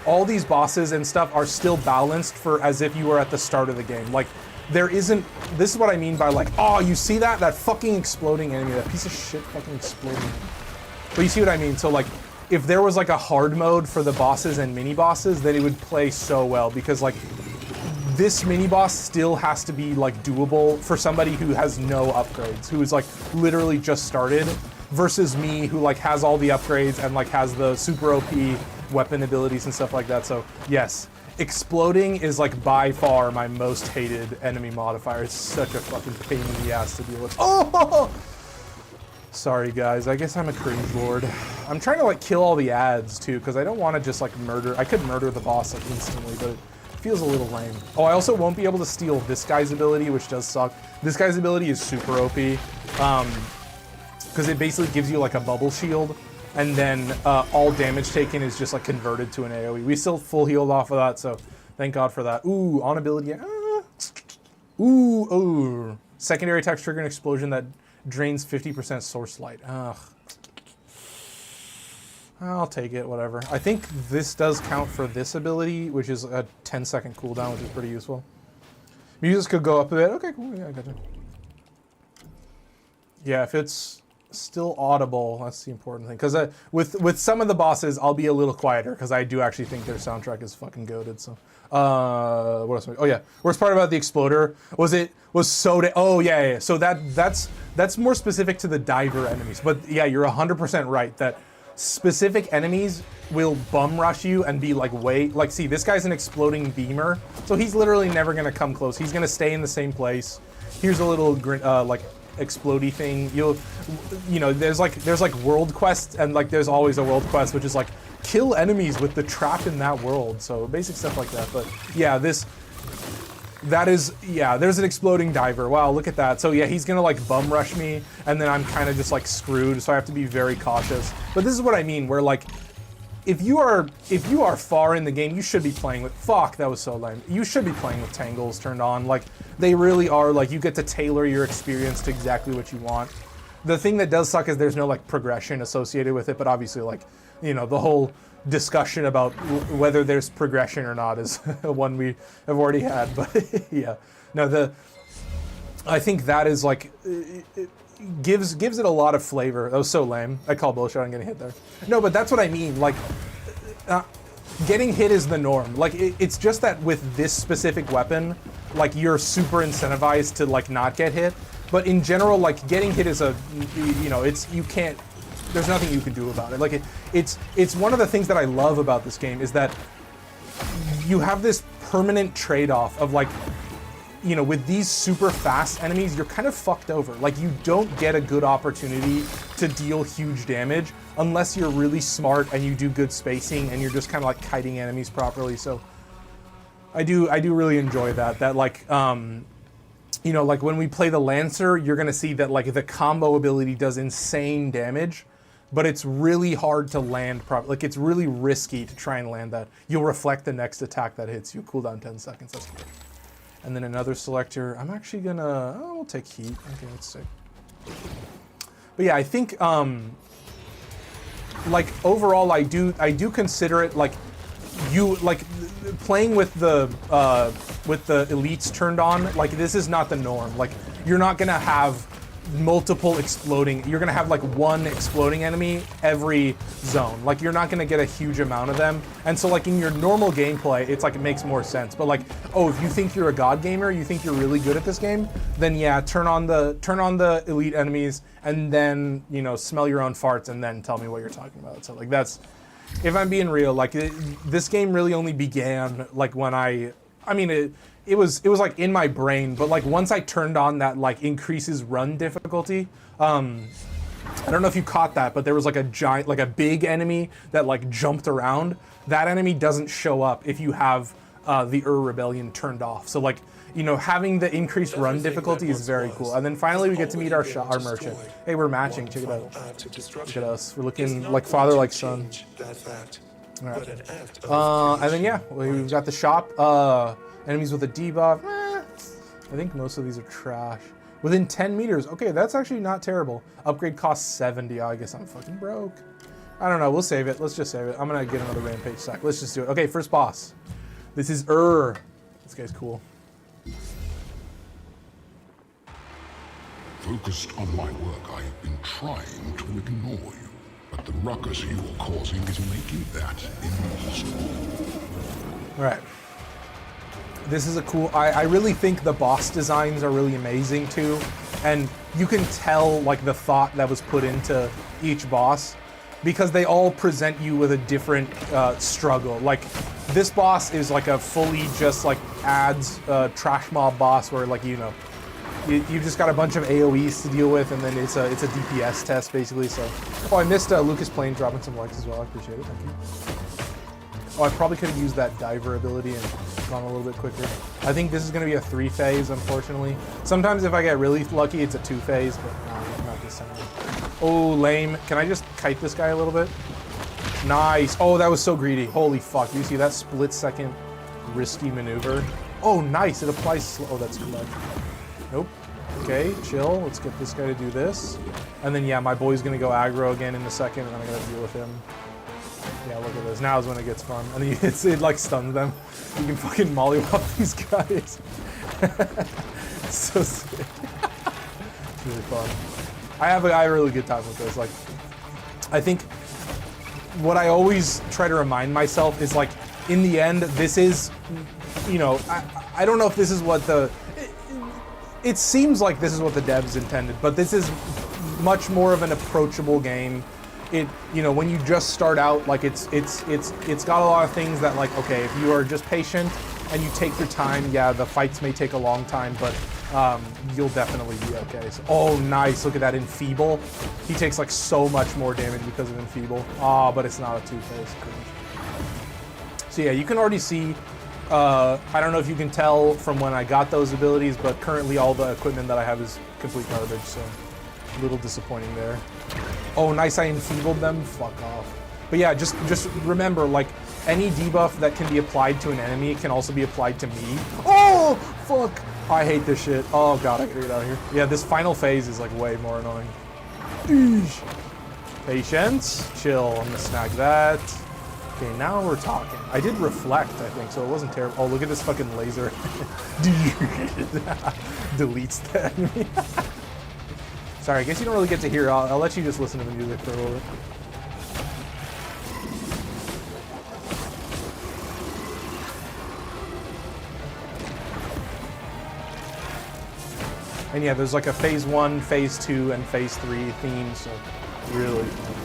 A: all these bosses and stuff are still balanced for as if you were at the start of the game. Like there isn't. This is what I mean by like, oh, you see that fucking exploding enemy, that piece of shit fucking exploding. But you see what I mean? So like, if there was like a hard mode for the bosses and mini bosses, then it would play so well because like. This mini boss still has to be like doable for somebody who has no upgrades, who is like literally just started, versus me who like has all the upgrades and like has the super OP weapon abilities and stuff like that. So yes, exploding is like by far my most hated enemy modifier. It's such a fucking pain in the ass to deal with. Oh! Sorry guys, I guess I'm a cringe lord. I'm trying to like kill all the ads too, because I don't want to just like murder. I could murder the boss like instantly, but feels a little lame. Oh, I also won't be able to steal this guy's ability, which does suck. This guy's ability is super OP, because it basically gives you like a bubble shield, and then all damage taken is just like converted to an AoE. We still full healed off of that, so thank God for that. Ooh, on ability. Ooh. Secondary attacks trigger an explosion that drains 50% source light. Ugh. I'll take it, whatever. I think this does count for this ability, which is a 10-second cooldown, which is pretty useful. Music could go up a bit. Okay, cool. Yeah, I got it. Yeah, if it's still audible, that's the important thing. Because with some of the bosses, I'll be a little quieter, because I do actually think their soundtrack is fucking goated. So, what else? Oh yeah, worst part about the exploder was oh yeah. So that's more specific to the diver enemies. But yeah, you're 100% right that. Specific enemies will bum rush you and be like see, this guy's an exploding beamer, so he's literally never gonna come close. He's gonna stay in the same place. Here's a little like explodey thing. You know, there's like world quests, and like there's always a world quest which is like kill enemies with the trap in that world. So basic stuff like that. But yeah, there's an exploding diver. Wow, look at that. So yeah, he's gonna like bum rush me, and then I'm kind of just like screwed, so I have to be very cautious. But this is what I mean, where like, if you are far in the game, you should be playing with, fuck, that was so lame. You should be playing with tangles turned on. Like, they really are, like, you get to tailor your experience to exactly what you want. The thing that does suck is there's no like progression associated with it, but obviously like, you know, the whole discussion about whether there's progression or not is one we have already had. But yeah, no, I think that is like, it gives it a lot of flavor. That was so lame. I call bullshit on getting hit there. No, but that's what I mean. Like, getting hit is the norm. Like, it's just that with this specific weapon, like, you're super incentivized to like not get hit. But in general, like, getting hit is you can't, there's nothing you can do about it. Like, it's one of the things that I love about this game is that you have this permanent trade-off of like, you know, with these super fast enemies, you're kind of fucked over. Like, you don't get a good opportunity to deal huge damage unless you're really smart and you do good spacing and you're just kind of like kiting enemies properly. So I do really enjoy that. That like, you know, like when we play the Lancer, you're gonna see that like the combo ability does insane damage, but it's really hard to land properly. Like, it's really risky to try and land that. You'll reflect the next attack that hits you. Cooldown 10 seconds, that's good. And then another selector. I'm actually gonna, we'll take heat. Okay, let's see. But yeah, I think, like overall, I do consider it like, playing with the elites turned on, like, this is not the norm. Like, you're not gonna have multiple exploding, you're gonna have like one exploding enemy every zone. Like, you're not gonna get a huge amount of them. And so like in your normal gameplay, it's like, it makes more sense. But like, oh, if you think you're a god gamer, you think you're really good at this game, then yeah, turn on the elite enemies and then, you know, smell your own farts and then tell me what you're talking about. So like, that's, if I'm being real, like this game really only began like when it was like in my brain, but like once I turned on that like increases run difficulty, I don't know if you caught that, but there was like a giant, like a big enemy that like jumped around. That enemy doesn't show up if you have the Rebellion turned off. So like, you know, having the increased run difficulty is very cool. And then finally we get to meet our merchant. Hey, we're matching, check it out. Look at us, we're looking like father, like son. All right. And then yeah, we've got the shop. Enemies with a debuff. I think most of these are trash. Within 10 meters. Okay, that's actually not terrible. Upgrade costs 70. Oh, I guess I'm fucking broke. I don't know. We'll save it. Let's just save it. I'm gonna get another rampage sack. Let's just do it. Okay, first boss. This is This guy's cool.
B: Focused on my work, I have been trying to ignore you. But the ruckus you are causing is making that impossible.
A: All right. This is a cool, I really think the boss designs are really amazing too. And you can tell like the thought that was put into each boss because they all present you with a different struggle. Like this boss is like a fully just like adds trash mob boss where like, you know, you've just got a bunch of AoEs to deal with and then it's a DPS test basically. So, oh, I missed Lucas Plain dropping some likes as well. I appreciate it, thank you. Oh, I probably could have used that diver ability and gone a little bit quicker. I think this is going to be a 3-phase, unfortunately. Sometimes if I get really lucky, it's a 2-phase, but no, not this time. Oh, lame. Can I just kite this guy a little bit? Nice. Oh, that was so greedy. Holy fuck. You see that split-second risky maneuver? Oh, nice. It applies slow. Oh, that's too much. Nope. Okay, chill. Let's get this guy to do this. And then, yeah, my boy's going to go aggro again in a second, and I'm going to deal with him. Yeah, look at this. Now is when it gets fun. And then it like stuns them. You can fucking mollywop these guys. It's so sick. It's really fun. I have a really good time with this. Like, I think what I always try to remind myself is like, in the end, this is, you know, I don't know if this is what it seems like this is what the devs intended, but this is much more of an approachable game. You know, when you just start out, like it's got a lot of things that like, okay, if you are just patient and you take your time, yeah, the fights may take a long time, but you'll definitely be okay. So, oh, nice, look at that Enfeeble. He takes like so much more damage because of Enfeeble. Ah, but it's not a 2-phase. So yeah, you can already see, I don't know if you can tell from when I got those abilities, but currently all the equipment that I have is complete garbage, so a little disappointing there. Oh, nice, I enfeebled them? Fuck off. But yeah, just remember, like, any debuff that can be applied to an enemy can also be applied to me. Oh, fuck! I hate this shit. Oh god, I gotta get out of here. Yeah, this final phase is, like, way more annoying. Eesh. Patience. Chill, I'm gonna snag that. Okay, now we're talking. I did reflect, I think, so it wasn't terrible. Oh, look at this fucking laser. Deletes the enemy. Sorry, I guess you don't really get to hear. I'll let you just listen to the music for a little bit. And yeah, there's like a phase 1, phase 2, and phase 3 theme, so really fun.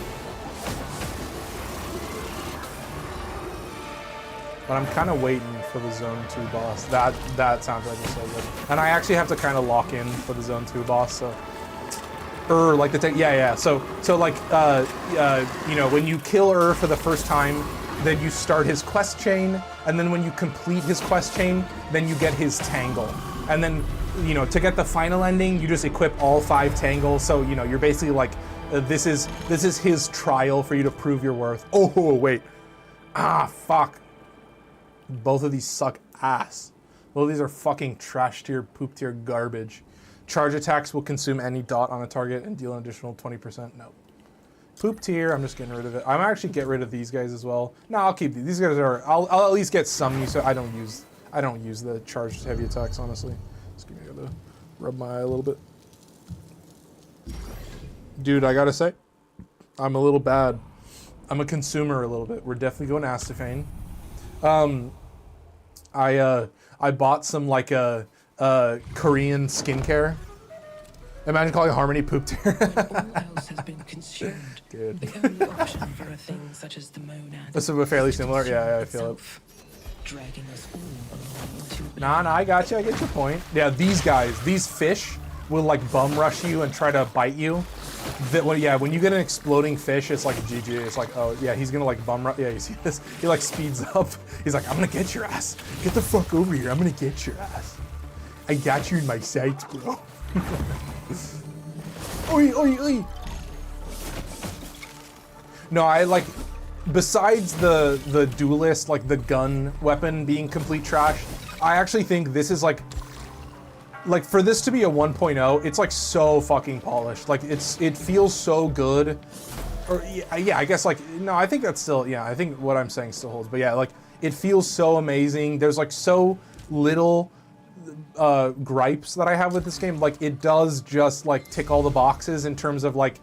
A: But I'm kind of waiting for the Zone 2 boss. That sounds like it's so good. And I actually have to kind of lock in for the Zone 2 boss, so. Like the yeah. So like you know, when you kill for the first time, then you start his quest chain, and then when you complete his quest chain, then you get his tangle, and then you know, to get the final ending, you just equip all 5 tangles. So you know, you're basically like, this is his trial for you to prove your worth. Oh wait, fuck. Both of these suck ass. Both of these are fucking trash tier, poop tier garbage. Charge attacks will consume any dot on a target and deal an additional 20%. No. Poop tier, I'm just getting rid of it. I'm actually get rid of these guys as well. No, I'll keep these. These guys are, I'll at least get some use. I don't use the charged heavy attacks, honestly. Just give me to rub my eye a little bit. Dude, I gotta say, I'm a little bad. I'm a consumer a little bit. We're definitely going Astafane. I bought some like Korean skincare. Imagine calling Harmony poop tier.
C: All else has been consumed.
A: Dude.
C: The only option for a thing such as the monad.
A: This is fairly similar. Yeah, I feel it.
C: Dragging us all along into
A: Nah, I got you. I get your point. Yeah, these guys, these fish will like bum rush you and try to bite you. When you get an exploding fish, it's like a GG. It's like, oh yeah, he's gonna like bum rush. Yeah, you see this? He like speeds up. He's like, I'm gonna get your ass. Get the fuck over here. I'm gonna get your ass. I got you in my sights, bro. Oi, oi, oi. No, I like, besides the duelist, like the gun weapon being complete trash, I actually think this is like for this to be a 1.0, it's like so fucking polished. Like it feels so good. Or yeah, I guess like, no, I think that's still, yeah, I think what I'm saying still holds. But yeah, like it feels so amazing. There's like so little gripes that I have with this game. Like it does just like tick all the boxes in terms of like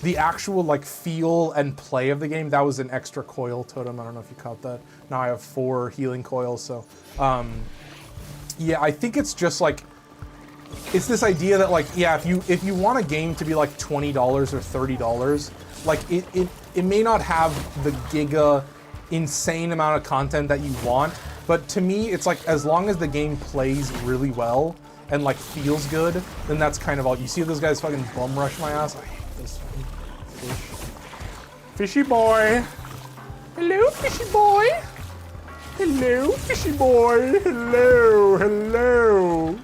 A: the actual like feel and play of the game. That was an extra coil totem. I don't know if you caught that. Now I have 4 healing coils. So yeah, I think it's just like, it's this idea that like, yeah, if you want a game to be like $20 or $30, like it may not have the giga insane amount of content that you want, but to me it's like as long as the game plays really well and like feels good, then that's kind of all. You see those guys fucking bum rush my ass? I hate this fucking fish. Fishy boy. Hello, fishy boy. Hello, fishy boy. Hello, hello.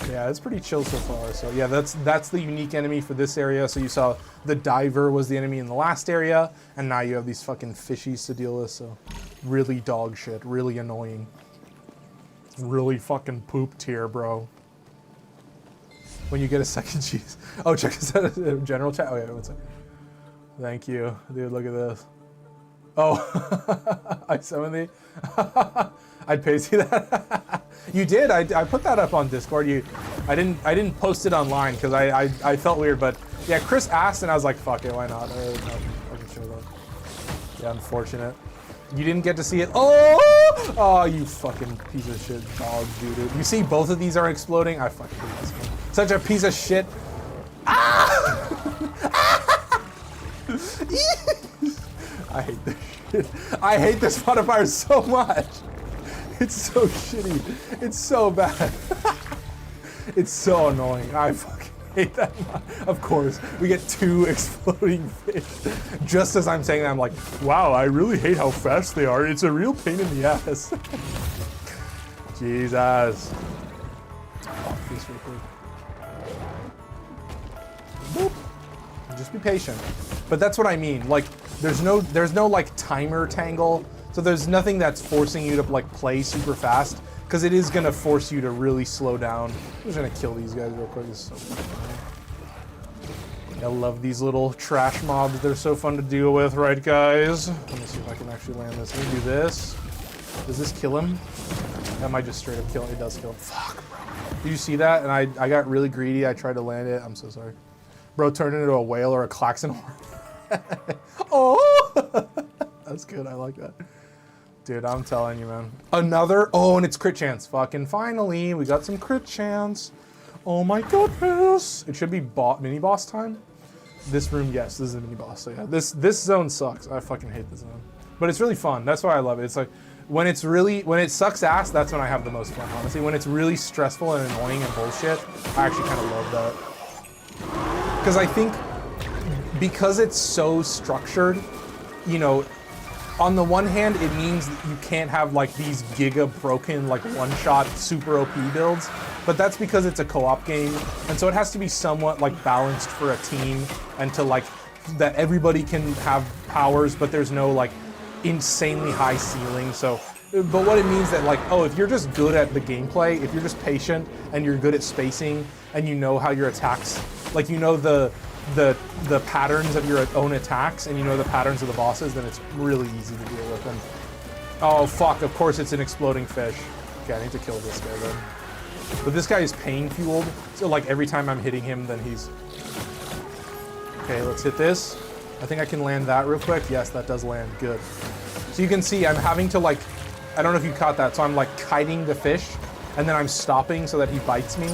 A: Yeah, it's pretty chill so far. So yeah, that's the unique enemy for this area. So you saw the diver was the enemy in the last area, and now you have these fucking fishies to deal with. So really dog shit, really annoying. Really fucking poop tier, bro. When you get a second cheese. Oh, check this out in general chat. Oh yeah, one second. Thank you, dude. Look at this. Oh, I summoned the. I'd pay you that. You did. I put that up on Discord. I didn't post it online because I felt weird. But yeah, Chris asked and I was like, fuck it, why not? I can show that. Yeah, unfortunate. You didn't get to see it. Oh, you fucking piece of shit dog, dude. You see, both of these are exploding. I fucking hate this game. Such a piece of shit. I hate this shit. I hate this modifier so much. It's so shitty. It's so bad. It's so annoying. I fucking hate that. Of course, we get 2 exploding fish. Just as I'm saying that, I'm like, wow, I really hate how fast they are. It's a real pain in the ass. Jesus. Fuck this real quick. Boop. Just be patient. But that's what I mean. Like, there's no like timer tangle. So there's nothing that's forcing you to like play super fast, because it is gonna force you to really slow down. I'm just gonna kill these guys real quick. This is so fun. I love these little trash mobs. They're so fun to deal with, right, guys? Let me see if I can actually land this. Let me do this. Does this kill him? That might just straight up kill him. It does kill him. Fuck, bro. Did you see that? And I got really greedy. I tried to land it. I'm so sorry. Bro turned into a whale or a klaxon horn. Oh! That's good. I like that. Dude, I'm telling you, man. Another, oh, and it's crit chance. Fucking finally, we got some crit chance. Oh my goodness. It should be mini boss time. This room, yes, this is a mini boss. So yeah, this zone sucks. I fucking hate this zone. But it's really fun. That's why I love it. It's like, when it sucks ass, that's when I have the most fun, honestly. When it's really stressful and annoying and bullshit, I actually kind of love that. Because I think, because it's so structured, you know, on the one hand, it means that you can't have like these giga broken, like one-shot super OP builds, but that's because it's a co-op game, and so it has to be somewhat like balanced for a team, and to like, that everybody can have powers, but there's no like insanely high ceiling. So, but what it means that like, oh, if you're just good at the gameplay, if you're just patient, and you're good at spacing, and you know how your attacks, like you know the patterns of your own attacks, and you know the patterns of the bosses, then it's really easy to deal with them. Oh fuck, of course it's an exploding fish. Okay, I need to kill this guy then. But this guy is pain fueled, so like every time I'm hitting him, then he's... Okay, let's hit this. I think I can land that real quick. Yes, that does land, good. So you can see I'm having to like, I don't know if you caught that, so I'm like kiting the fish, and then I'm stopping so that he bites me.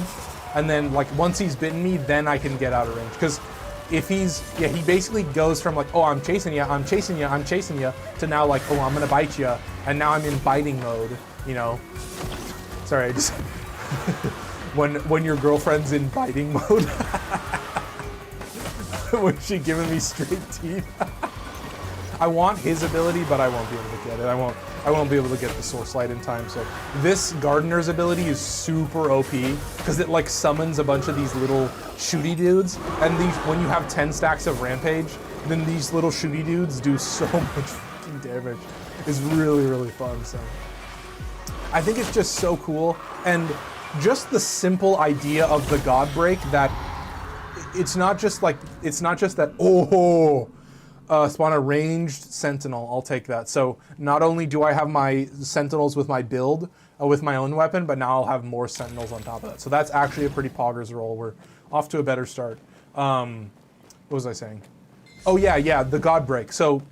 A: And then like once he's bitten me, then I can get out of range. Because if he's, yeah, he basically goes from like, oh, I'm chasing you, I'm chasing you, I'm chasing you, to now like, oh, I'm gonna bite you, and now I'm in biting mode, you know. Sorry, I just, when your girlfriend's in biting mode, when she giving me straight teeth. I want his ability, but I won't be able to get it. I won't be able to get the source light in time. So this gardener's ability is super OP because it like summons a bunch of these little shooty dudes, and these, when you have 10 stacks of rampage, then these little shooty dudes do so much fucking damage. It's really, really fun. So I think it's just so cool, and just the simple idea of the Godbreak, that it's not just that, spawn a ranged sentinel, I'll take that. So not only do I have my sentinels with my build, with my own weapon, but now I'll have more sentinels on top of that. So that's actually a pretty poggers roll. We're off to a better start. What was I saying? Oh yeah, the Godbreak. So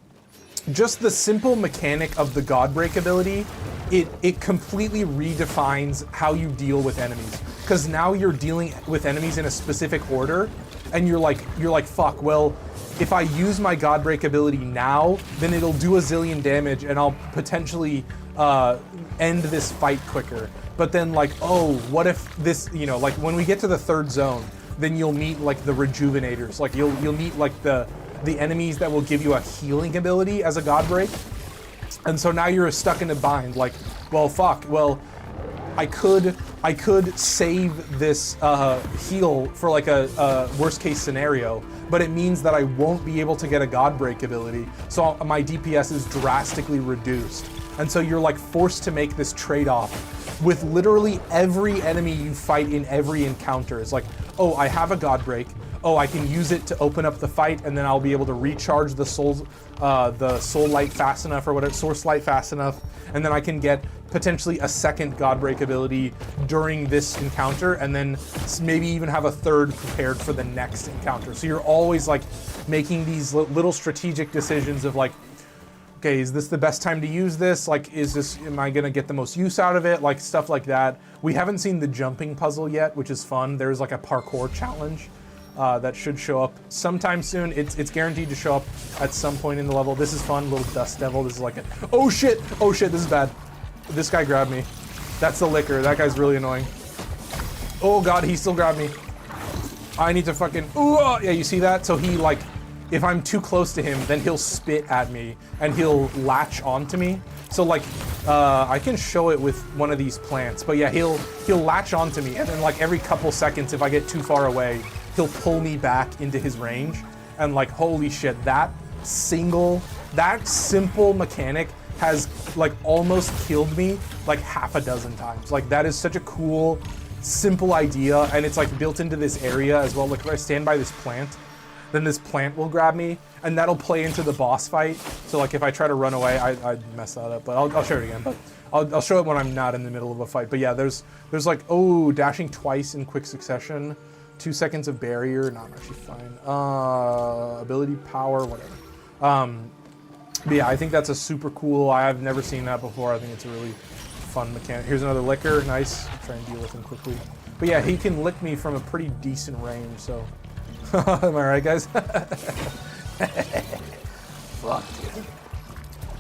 A: just the simple mechanic of the Godbreak ability, it completely redefines how you deal with enemies. Because now you're dealing with enemies in a specific order, and you're like, fuck, well, if I use my Godbreak ability now, then it'll do a zillion damage, and I'll potentially end this fight quicker. But then like, oh, what if this, like when we get to the third zone, then you'll meet like the rejuvenators. Like you'll meet like the enemies that will give you a healing ability as a Godbreak. And so now you're stuck in a bind. Like, well, fuck. Well, I could save this heal for like a worst case scenario, but it means that I won't be able to get a Godbreak ability. So my DPS is drastically reduced. And so you're like forced to make this trade-off with literally every enemy you fight in every encounter. It's like, oh, I have a Godbreak. Oh, I can use it to open up the fight, and then I'll be able to recharge the soul light fast enough, or whatever, source light fast enough, and then I can get potentially a second Godbreak ability during this encounter, and then maybe even have a third prepared for the next encounter. So you're always like making these little strategic decisions of like, okay, is this the best time to use this? Like, am I gonna get the most use out of it? Like, stuff like that. We haven't seen the jumping puzzle yet, which is fun. There's like a parkour challenge that should show up sometime soon. It's guaranteed to show up at some point in the level. This is fun, little dust devil. This is like oh shit, this is bad. This guy grabbed me. That's the licker. That guy's really annoying. Oh god, he still grabbed me. I need to fucking, yeah, you see that? So he like, if I'm too close to him, then he'll spit at me and he'll latch onto me. So like, I can show it with one of these plants, but yeah, he'll latch onto me, and then like every couple seconds, if I get too far away, he'll pull me back into his range. And like, holy shit, that simple mechanic has like almost killed me like half a dozen times. Like, that is such a cool, simple idea, and it's like built into this area as well. Like, if I stand by this plant, then this plant will grab me, and that'll play into the boss fight. So like, if I try to run away, I mess that up, but I'll show it again. But I'll show it when I'm not in the middle of a fight. But yeah, there's like, oh, dashing twice in quick succession, 2 seconds of barrier, not actually fine. Ability power, whatever. But yeah, I think that's a super cool, I've never seen that before. I think it's a really fun mechanic. Here's another licker, nice. Try and deal with him quickly. But yeah, he can lick me from a pretty decent range, so. Am I right, guys? Fuck.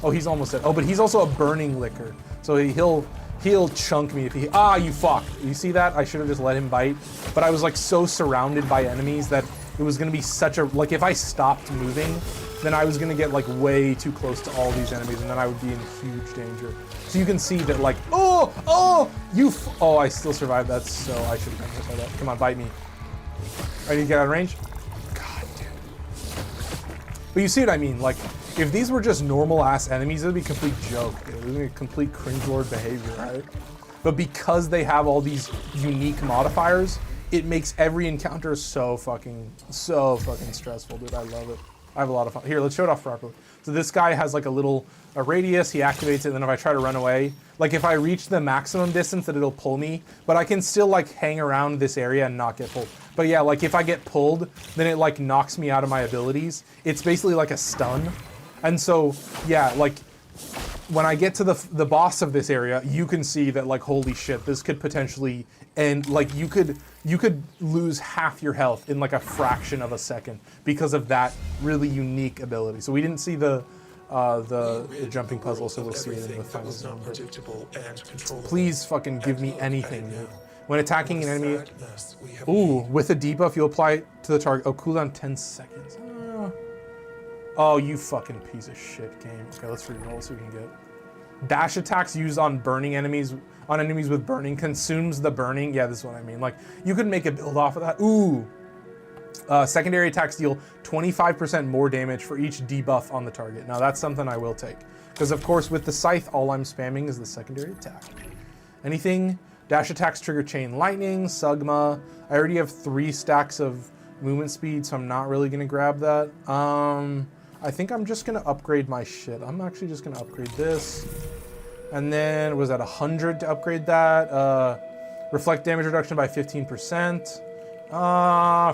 A: Oh, he's almost dead. Oh, but he's also a burning licker, so he'll chunk me if he. Ah, you fuck. You see that? I should have just let him bite, but I was like so surrounded by enemies that it was gonna be such a, like, if I stopped moving, then I was gonna get like way too close to all these enemies, and then I would be in huge danger. So you can see that, like, oh, I still survived that, so I should have been hit by that. Come on, bite me. Ready to get out of range? God damn. But you see what I mean? Like, if these were just normal ass enemies, it would be a complete joke. It would be a complete cringelord behavior, right? But because they have all these unique modifiers, it makes every encounter so fucking stressful, dude. I love it. I have a lot of fun. Here, let's show it off properly. So this guy has like a radius, he activates it, and then if I try to run away, like if I reach the maximum distance, that it'll pull me, but I can still like hang around this area and not get pulled. But yeah, like if I get pulled, then it like knocks me out of my abilities. It's basically like a stun. And so, yeah, like when I get to the boss of this area, you can see that, like, holy shit, this could potentially end, like, you could lose half your health in like a fraction of a second because of that really unique ability. So we didn't see the jumping puzzle, so we'll see it in the final zone. Please fucking give me anything. When attacking an enemy, ooh, with a debuff, you apply it to the target. Oh, cooldown 10 seconds. Oh, you fucking piece of shit game. Okay, let's reroll so we can get. Dash attacks used on burning enemies, on enemies with burning, consumes the burning. Yeah, this is what I mean. Like, you could make a build off of that. Ooh. Secondary attacks deal 25% more damage for each debuff on the target. Now that's something I will take. Because of course with the scythe, all I'm spamming is the secondary attack. Anything, dash attacks trigger chain lightning, Sugma. I already have 3 stacks of movement speed, so I'm not really gonna grab that. I think I'm just gonna upgrade my shit. I'm actually just gonna upgrade this. And then, was that 100 to upgrade that? Reflect damage reduction by 15%.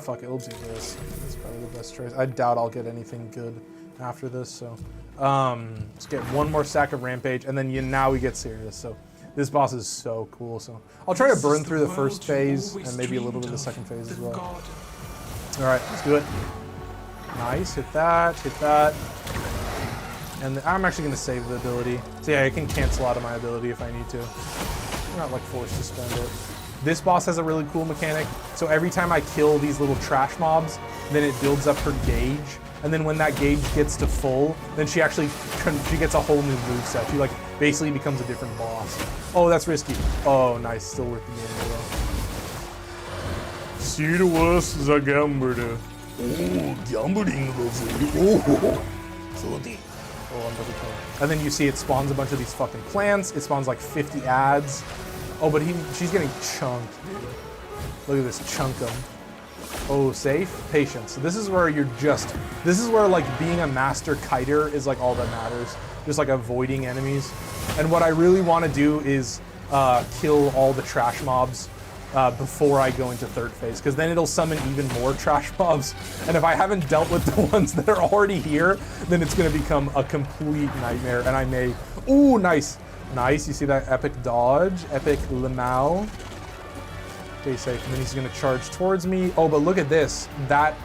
A: Fuck it, we'll do this. That's probably the best choice. I doubt I'll get anything good after this, so. Let's get 1 more stack of Rampage, and then now we get serious, so. This boss is so cool, so. I'll try to burn through the first phase, and maybe a little bit of the second phase as well. Alright, let's do it. Nice, hit that, hit that. And I'm actually gonna save the ability. So yeah, I can cancel out of my ability if I need to. I'm not like forced to spend it. This boss has a really cool mechanic. So every time I kill these little trash mobs, then it builds up her gauge. And then when that gauge gets to full, then she actually, she gets a whole new moveset. She like basically becomes a different boss. Oh, that's risky. Oh, nice, still worth the game though. See the worst is a gambler. Oh, gambling was Oh, I'm double killing. And then you see it spawns a bunch of these fucking plants. It spawns like 50 ads. Oh, but she's getting chunked, dude. Look at this, chunk 'em. Oh, safe, patience. So this is where this is where like being a master kiter is like all that matters. Just like avoiding enemies. And what I really want to do is kill all the trash mobs before I go into third phase, because then it'll summon even more trash mobs. And if I haven't dealt with the ones that are already here, then it's going to become a complete nightmare. And I may... Ooh, nice. Nice. You see that epic dodge? Epic Lamau. Stay safe. And then he's going to charge towards me. Oh, but look at this. That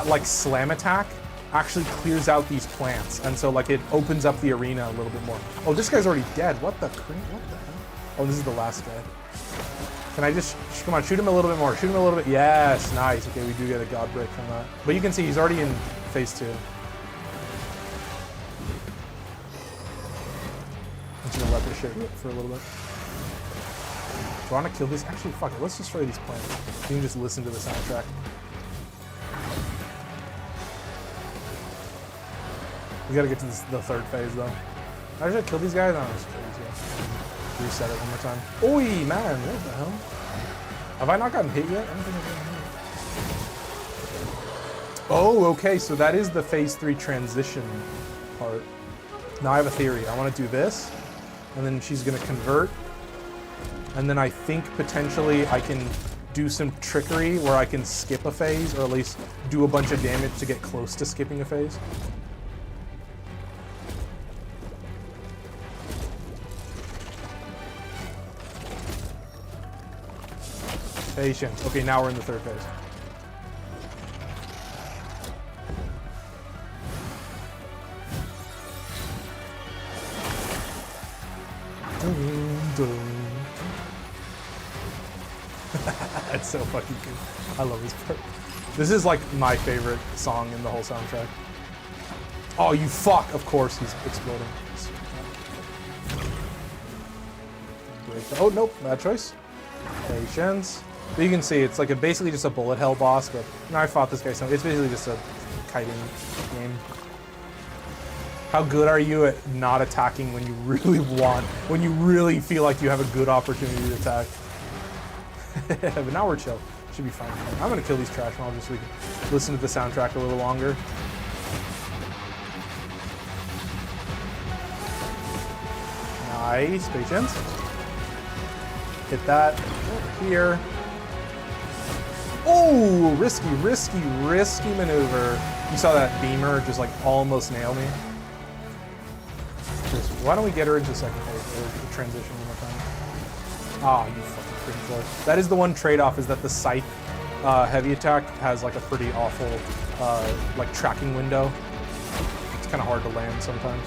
A: like slam attack actually clears out these plants. And so like it opens up the arena a little bit more. Oh, this guy's already dead. What the hell? Oh, this is the last guy. Can I just, come on, shoot him a little bit more. Shoot him a little bit. Yes, nice. Okay, we do get a God break from that. But you can see he's already in phase 2. I'm just gonna let this shit rip for a little bit. Do I want to kill these? Actually, fuck it. Let's destroy these plants. You can just listen to the soundtrack. We gotta get to the third phase though. I should kill these guys? No, I'm just kill these guys. Reset it one more time. Oi, man, what the hell? Have I not gotten hit yet? I don't think I've gotten hit. Oh, okay, so that is the phase 3 transition part. Now I have a theory. I want to do this, and then she's gonna convert, and then I think potentially I can do some trickery where I can skip a phase, or at least do a bunch of damage to get close to skipping a phase. Patience. Okay, now we're in the third phase. That's so fucking good. I love this part. This is like my favorite song in the whole soundtrack. Oh, you fuck! Of course he's exploding. Oh, nope. Bad choice. Patience. But you can see it's like basically just a bullet hell boss, but I fought this guy so it's basically just a kiting game. How good are you at not attacking when you really want, when you really feel like you have a good opportunity to attack? But now we're chill. Should be fine. I'm gonna kill these trash mobs just so we can listen to the soundtrack a little longer. Nice, patience. Hit that over here. Oh, risky, risky, risky maneuver. You saw that beamer just like almost nail me. Just, why don't we get her into the second phase, or the transition one more time? Ah, you fucking cringe lord. That is the one trade-off, is that the scythe heavy attack has like a pretty awful like tracking window. It's kind of hard to land sometimes.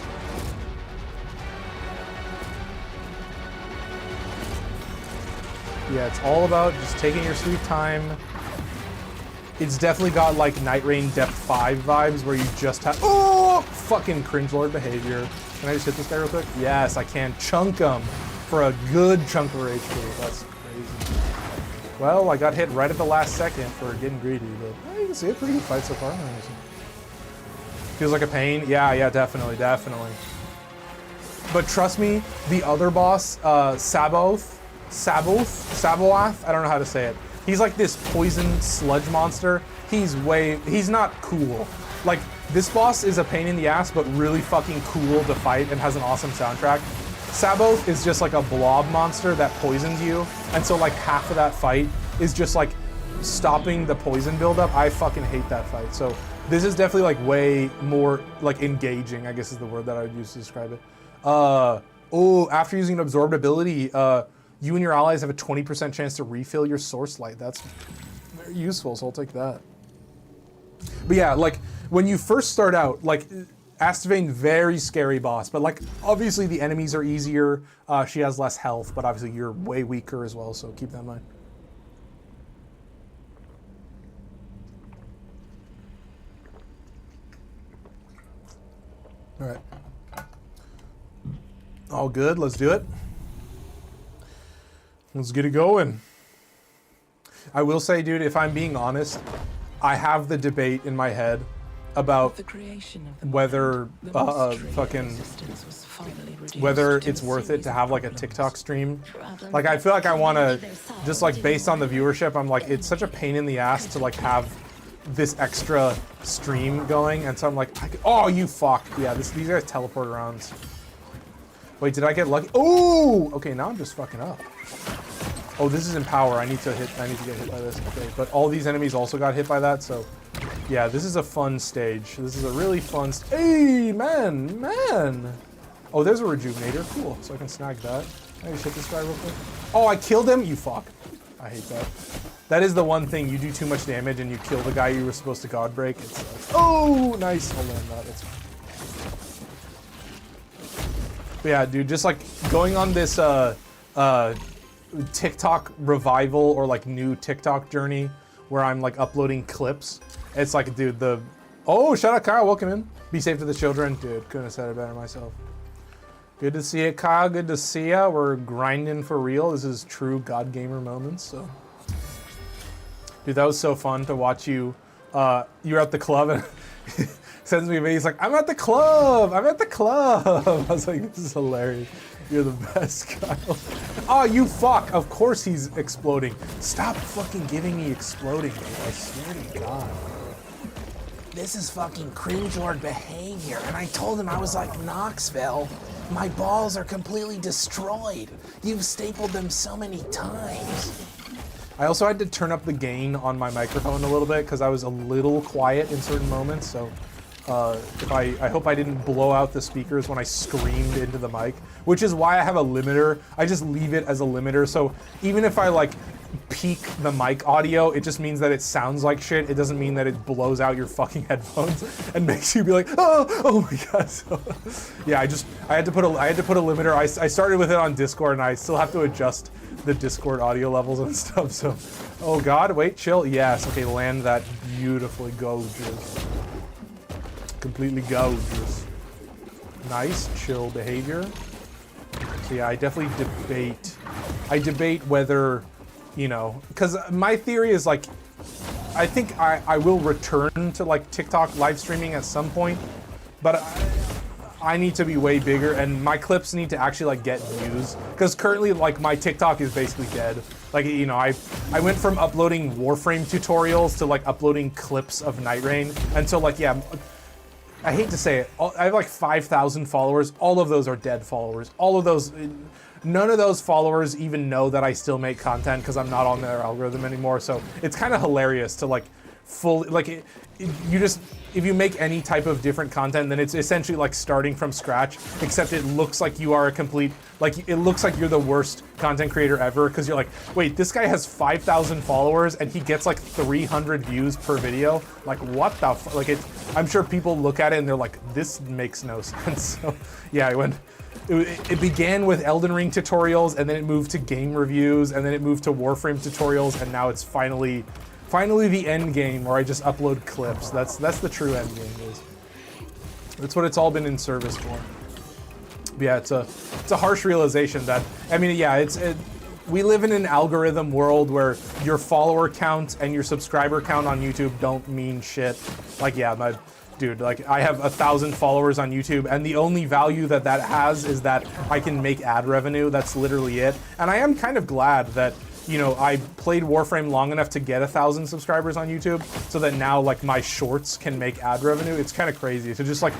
A: Yeah, it's all about just taking your sweet time. It's definitely got like Night Rain Depth 5 vibes where you just have, oh, fucking cringelord behavior. Can I just hit this guy real quick? Yes, I can. Chunk him for a good chunk of HP. That's crazy. Well, I got hit right at the last second for getting greedy, but you can see a pretty good fight so far. Feels like a pain. Yeah, definitely. But trust me, the other boss, Saboth, I don't know how to say it. He's like this poison sludge monster. He's not cool. Like, this boss is a pain in the ass, but really fucking cool to fight and has an awesome soundtrack. Saboth is just like a blob monster that poisons you, and so like half of that fight is just like stopping the poison buildup. I fucking hate that fight. So this is definitely like way more like engaging, I guess is the word that I would use to describe it. After using an absorbed ability, you and your allies have a 20% chance to refill your source light. That's very useful, so I'll take that. But yeah, like when you first start out, like Astavain, very scary boss, but like obviously the enemies are easier. She has less health, but obviously you're way weaker as well, so keep that in mind. All right. All good, let's do it. Let's get it going. I will say, dude, if I'm being honest, I have the debate in my head about whether whether it's worth it to have like a TikTok stream. Like, I feel like I want to, just like based on the viewership, I'm like, it's such a pain in the ass to like have this extra stream going, and so I'm like, oh, you fuck. Yeah, these guys teleport around. Wait, did I get lucky? Oh, okay, now I'm just fucking up. Oh, this is in power. I need to get hit by this. Okay, but all these enemies also got hit by that, so yeah, this is a fun stage. This is a really fun hey, man. Oh, there's a rejuvenator. Cool, so I can snag that. Can I just hit this guy real quick? Oh, I killed him? You fuck. I hate that. That is the one thing. You do too much damage and you kill the guy you were supposed to god break. It sucks. Oh, nice. I'll land that. That's fine. But yeah, dude, just like going on this TikTok revival or like new TikTok journey where I'm like uploading clips. It's like, dude, oh, shout out Kyle, welcome in. Be safe to the children. Dude, couldn't have said it better myself. Good to see it, Kyle. Good to see ya. We're grinding for real. This is true God Gamer moments, so. Dude, that was so fun to watch you. You were at the club and sends me a video. He's like, I'm at the club. I was like, this is hilarious. You're the best, Kyle. Oh, you fuck. Of course he's exploding. Stop fucking giving me exploding, dude. I swear to God. This is fucking cringeworthy behavior. And I told him, I was like, Knoxville, my balls are completely destroyed. You've stapled them so many times. I also had to turn up the gain on my microphone a little bit because I was a little quiet in certain moments, so I hope I didn't blow out the speakers when I screamed into the mic, which is why I have a limiter. I just leave it as a limiter, so even if I like peak the mic audio, it just means that it sounds like shit. It doesn't mean that it blows out your fucking headphones and makes you be like, oh my god. So, yeah, I had to put a limiter. I started with it on Discord, and I still have to adjust the Discord audio levels and stuff. So, oh god, wait, chill. Yes, okay, land that beautifully gorgeous. Completely gorgeous. Nice, chill behavior. So yeah, I definitely debate whether, you know, because my theory is like, I think I will return to like TikTok live streaming at some point, but I need to be way bigger, and my clips need to actually like get views, because currently like my TikTok is basically dead. Like, you know, I went from uploading Warframe tutorials to like uploading clips of Night Rain, and so like, yeah, I hate to say it, I have like 5,000 followers. All of those are dead followers. All of those, none of those followers even know that I still make content because I'm not on their algorithm anymore. So it's kind of hilarious to like fully, like if you make any type of different content, then it's essentially like starting from scratch, except it looks like you are a complete, like it looks like you're the worst content creator ever, because you're like, wait, this guy has 5,000 followers and he gets like 300 views per video. Like, what the fuck? Like, I'm sure people look at it and they're like, this makes no sense. So yeah, it began with Elden Ring tutorials, and then it moved to game reviews, and then it moved to Warframe tutorials, and now it's finally the end game where I just upload clips. That's the true end game, is. That's what it's all been in service for. But yeah, it's a harsh realization that, I mean, yeah, we live in an algorithm world where your follower count and your subscriber count on YouTube don't mean shit. Like, yeah, dude, like I have 1,000 followers on YouTube, and the only value that has is that I can make ad revenue. That's literally it. And I am kind of glad that, you know, I played Warframe long enough to get 1,000 subscribers on YouTube, so that now like my shorts can make ad revenue. It's kind of crazy to just like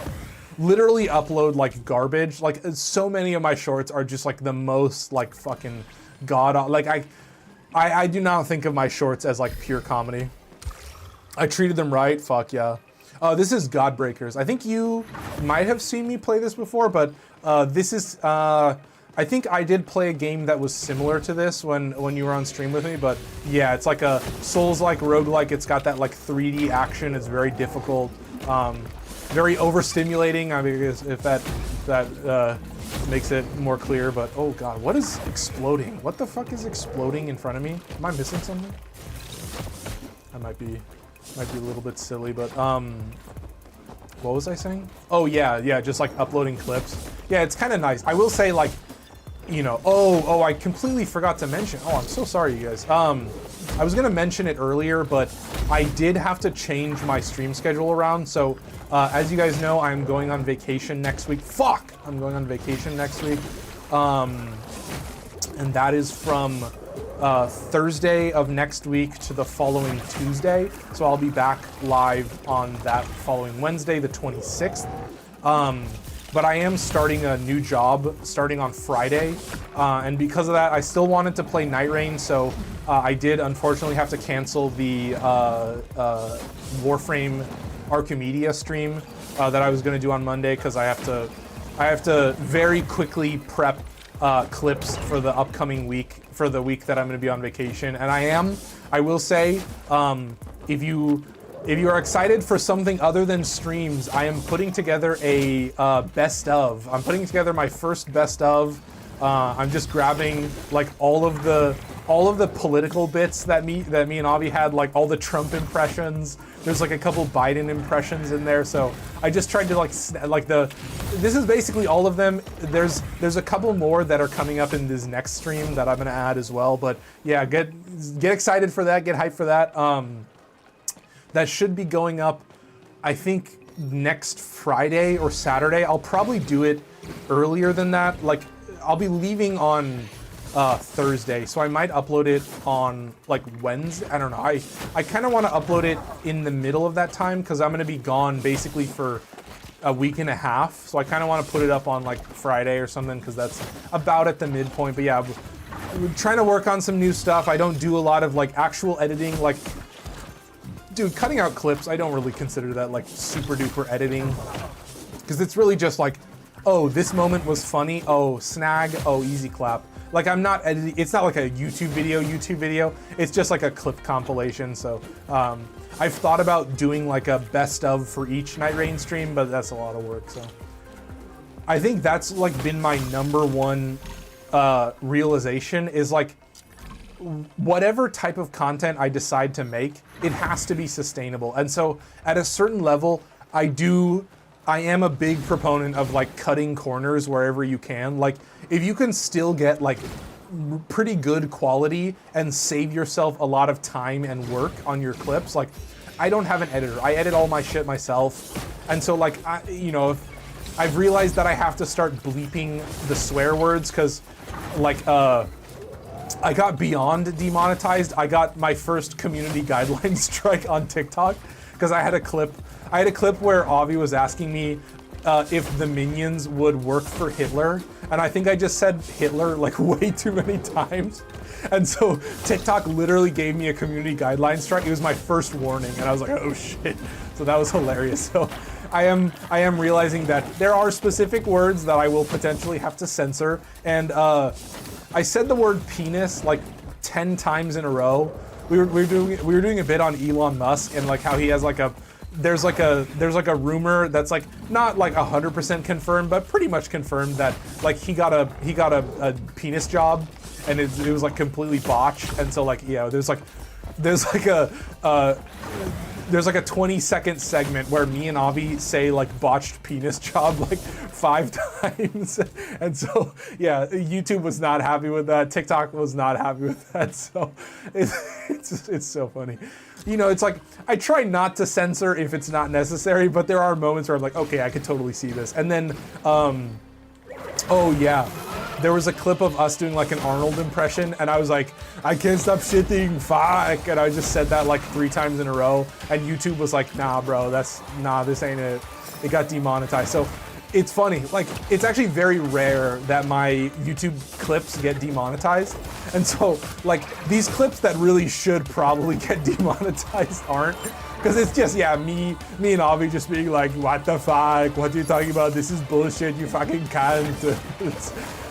A: literally upload like garbage. Like so many of my shorts are just like the most like fucking like I do not think of my shorts as like pure comedy. I treated them right. Fuck yeah. This is Godbreakers. I think you might have seen me play this before, but this is, I think I did play a game that was similar to this when you were on stream with me, but yeah, it's like a Souls-like Roguelike. It's got that like 3D action. It's very difficult, very overstimulating. I mean, if that makes it more clear, but oh god, what is exploding? What the fuck is exploding in front of me? Am I missing something? I might be a little bit silly, but what was I saying? Oh yeah, just like uploading clips. Yeah, it's kind of nice. I will say, like, you know, oh, I completely forgot to mention. Oh, I'm so sorry, you guys. I was gonna mention it earlier, but I did have to change my stream schedule around. So, as you guys know, I'm going on vacation next week. Fuck! I'm going on vacation next week. And that is from Thursday of next week to the following Tuesday. So I'll be back live on that following Wednesday, the 26th. But I am starting a new job starting on Friday. And because of that, I still wanted to play Night Rain. So I did unfortunately have to cancel the Warframe Archetypes stream that I was going to do on Monday, because I have to very quickly prep clips for the upcoming week, for the week that I'm going to be on vacation. And I will say, if you are excited for something other than streams, I am putting together a best of. I'm putting together my first best of. I'm just grabbing like all of the political bits that me and Avi had, like all the Trump impressions. There's like a couple Biden impressions in there, so I just tried to this is basically all of them. There's a couple more that are coming up in this next stream that I'm gonna add as well. But yeah, get excited for that, get hyped for that. That should be going up, I think, next Friday or Saturday. I'll probably do it earlier than that. Like, I'll be leaving on Thursday, so I might upload it on like Wednesday. I don't know. I kind of want to upload it in the middle of that time, because I'm going to be gone basically for a week and a half. So I kind of want to put it up on like Friday or something, because that's about at the midpoint. But yeah, we're trying to work on some new stuff. I don't do a lot of like actual editing. Like, dude, cutting out clips, I don't really consider that like super duper editing, because it's really just like, oh, this moment was funny, oh, snag, oh, easy clap. Like, I'm not editing, it's not like a YouTube video, it's just like a clip compilation. So I've thought about doing like a best of for each Night Rain stream, but that's a lot of work. So I think that's like been my number one realization, is like, whatever type of content I decide to make, it has to be sustainable. And so at a certain level, I am a big proponent of like cutting corners wherever you can. Like, if you can still get like pretty good quality and save yourself a lot of time and work on your clips. Like, I don't have an editor. I edit all my shit myself. And so like, I've realized that I have to start bleeping the swear words, because like, I got beyond demonetized. I got my first community guideline strike on TikTok, because I had a clip where Avi was asking me if the minions would work for Hitler, and I think I just said Hitler like way too many times, and so TikTok literally gave me a community guideline strike. It was my first warning, and I was like, oh shit. So that was hilarious. So I am realizing that there are specific words that I will potentially have to censor, and I said the word penis like 10 times in a row. We were doing a bit on Elon Musk, and like how he has like there's like a rumor that's like not like 100% confirmed, but pretty much confirmed, that like he got a penis job, and it was like completely botched. And so like, yeah, there's like there's like a 20-second segment where me and Avi say like botched penis job like 5 times. And so, yeah, YouTube was not happy with that. TikTok was not happy with that. So it's so funny. You know, it's like, I try not to censor if it's not necessary, but there are moments where I'm like, okay, I could totally see this. And then, oh yeah, there was a clip of us doing like an Arnold impression, and I was like, I can't stop shitting, fuck, and I just said that like 3 times in a row, and YouTube was like, nah bro, this ain't it. It got demonetized. So it's funny, like, it's actually very rare that my YouTube clips get demonetized, and so like these clips that really should probably get demonetized aren't, because it's just, yeah, me and Avi just being like, what the fuck, what are you talking about, this is bullshit, you fucking can't.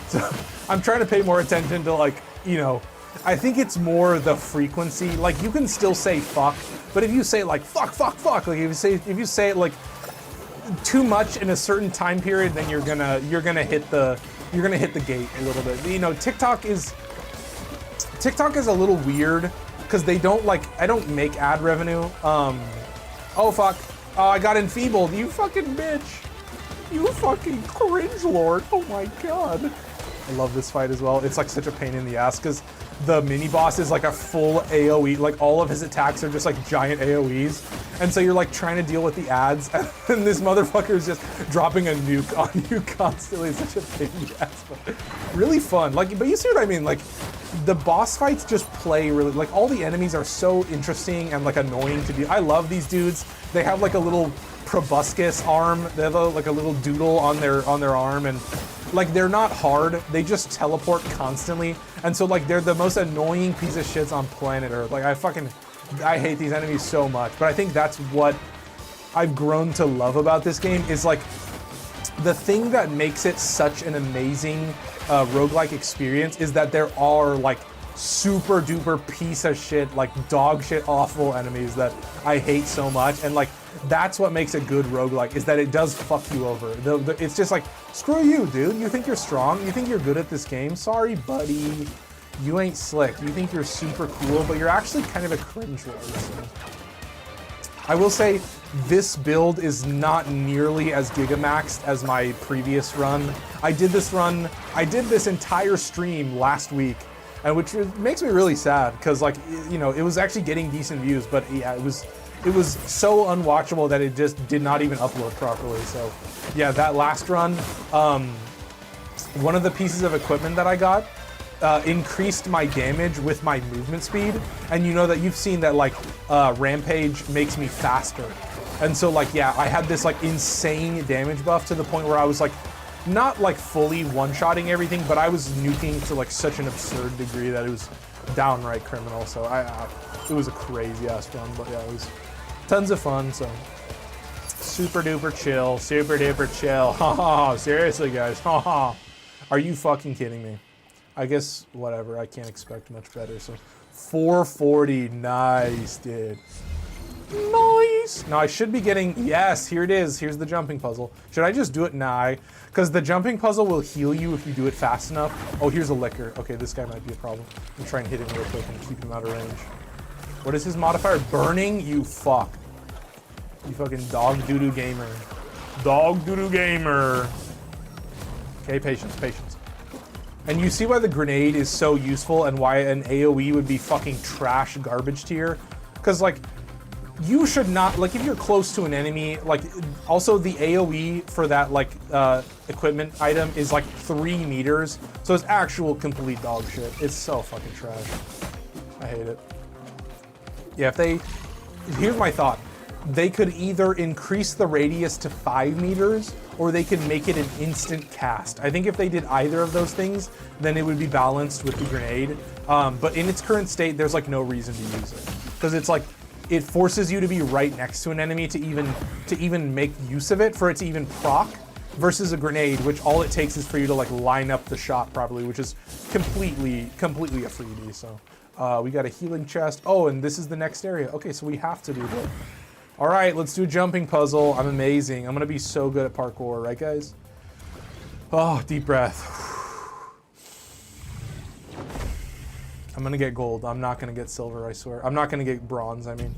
A: So I'm trying to pay more attention to, like, you know, I think it's more the frequency. Like, you can still say fuck, but if you say like fuck, like if you say it like too much in a certain time period, then you're gonna hit the gate a little bit. You know, TikTok is a little weird because they don't, like, I don't make ad revenue. Oh fuck, oh, I got enfeebled, you fucking bitch. You fucking cringe lord, oh my god. I love this fight as well. It's like such a pain in the ass because the mini boss is like a full AoE. Like all of his attacks are just like giant AoEs. And so you're like trying to deal with the ads, and this motherfucker is just dropping a nuke on you constantly. It's such a pain in the ass, but really fun. Like, but you see what I mean? Like the boss fights just play really, like all the enemies are so interesting and like annoying to do. I love these dudes. They have like a little proboscis arm. They have like a little doodle on their arm, and like they're not hard, they just teleport constantly, and so like they're the most annoying piece of shits on planet Earth. Like I hate these enemies so much, but I think that's what I've grown to love about this game, is like the thing that makes it such an amazing roguelike experience is that there are like super duper piece of shit, like dog shit awful enemies that I hate so much, and like that's what makes a good roguelike, is that it does fuck you over. It's just like, screw you, dude. You think you're strong? You think you're good at this game? Sorry, buddy. You ain't slick. You think you're super cool, but you're actually kind of a cringe lord. So. I will say, this build is not nearly as gigamaxed as my previous run. I did this entire stream last week, and which makes me really sad, because like, you know, it was actually getting decent views, but yeah, it was so unwatchable that it just did not even upload properly. So yeah, that last run, one of the pieces of equipment that I got increased my damage with my movement speed, and you know that you've seen that like Rampage makes me faster, and so like, yeah, I had this like insane damage buff to the point where I was like not like fully one-shotting everything, but I was nuking to like such an absurd degree that it was downright criminal. So it was a crazy ass run, but yeah, it was tons of fun. So super duper chill. Haha, seriously guys, haha. Are you fucking kidding me? I guess whatever, I can't expect much better. So 440, nice, dude. Nice. Now I should be getting, yes, here it is. Here's the jumping puzzle. Should I just do it now? Because the jumping puzzle will heal you if you do it fast enough. Oh, here's a liquor. Okay, this guy might be a problem. I'm trying to hit him real quick and keep him out of range. What is his modifier? Burning? You fuck. You fucking dog doo-doo gamer. Dog doo-doo gamer. Okay, patience. And you see why the grenade is so useful and why an AoE would be fucking trash garbage tier? Because like, you should not, like if you're close to an enemy, like also the AoE for that like equipment item is like 3 meters. So it's actual complete dog shit. It's so fucking trash. I hate it. Yeah, here's my thought. They could either increase the radius to 5 meters or they could make it an instant cast. I think if they did either of those things, then it would be balanced with the grenade. But in its current state, there's like no reason to use it. Because it's like, it forces you to be right next to an enemy to even make use of it, for it to even proc, versus a grenade, which all it takes is for you to like line up the shot properly, which is completely a freebie. So we got a healing chest. Oh, and this is the next area. Okay, so we have to do that. All right, let's do a jumping puzzle. I'm amazing. I'm gonna be so good at parkour, right guys? Oh, deep breath. I'm gonna get gold. I'm not gonna get silver, I swear. I'm not gonna get bronze, I mean.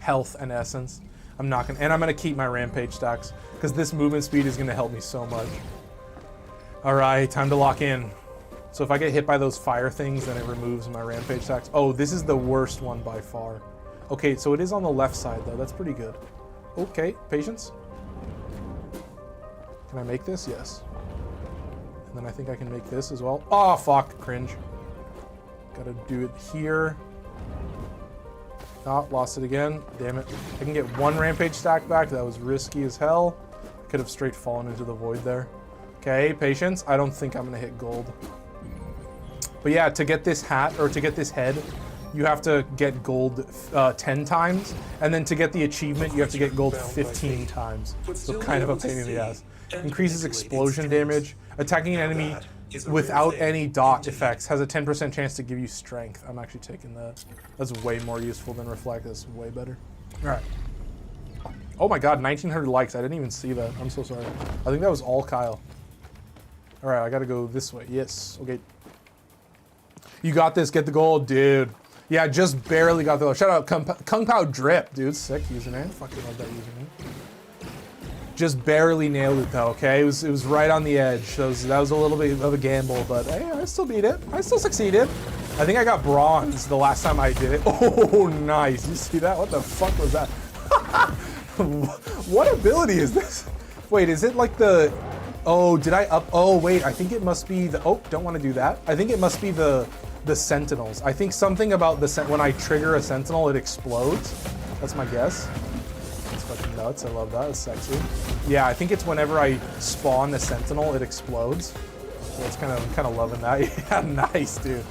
A: health and essence. I'm not gonna, and I'm gonna keep my rampage stacks because this movement speed is gonna help me so much. All right, time to lock in. So if I get hit by those fire things, then it removes my rampage stacks. Oh, this is the worst one by far. Okay, so it is on the left side though. That's pretty good. Okay, patience. Can I make this? Yes. And then I think I can make this as well. Oh, fuck, cringe. Gotta do it here. Oh, lost it again. Damn it. I can get one rampage stack back. That was risky as hell. Could have straight fallen into the void there. Okay, patience. I don't think I'm gonna hit gold. But yeah, to get this hat, or to get this head, you have to get gold 10 times. And then to get the achievement, you have to get gold 15 times. So kind of a pain in the ass. Increases explosion damage. Attacking an enemy without any dot effects has a 10% chance to give you strength. I'm actually taking that. That's way more useful than reflect. That's way better. All right. Oh my god, 1900 likes. I didn't even see that. I'm so sorry. I think that was all Kyle. All right, I gotta go this way. Yes, okay. You got this, get the gold, dude. Yeah, just barely got the gold. Shout out Kung Pao Drip, dude. Sick username. Fucking love that username. Just barely nailed it though, okay? It was right on the edge. That was a little bit of a gamble, but hey, I still beat it. I still succeeded. I think I got bronze the last time I did it. Oh, nice. You see that? What the fuck was that? What ability is this? Wait, is it like the... Oh, did I up... Oh, wait, I think it must be the... Oh, don't want to do that. I think it must be the sentinels. I think something about when I trigger a sentinel, it explodes. That's my guess. That's fucking nuts. I love that. It's sexy. Yeah, I think it's whenever I spawn the sentinel, it explodes. So it's kind of loving that. Yeah, nice, dude.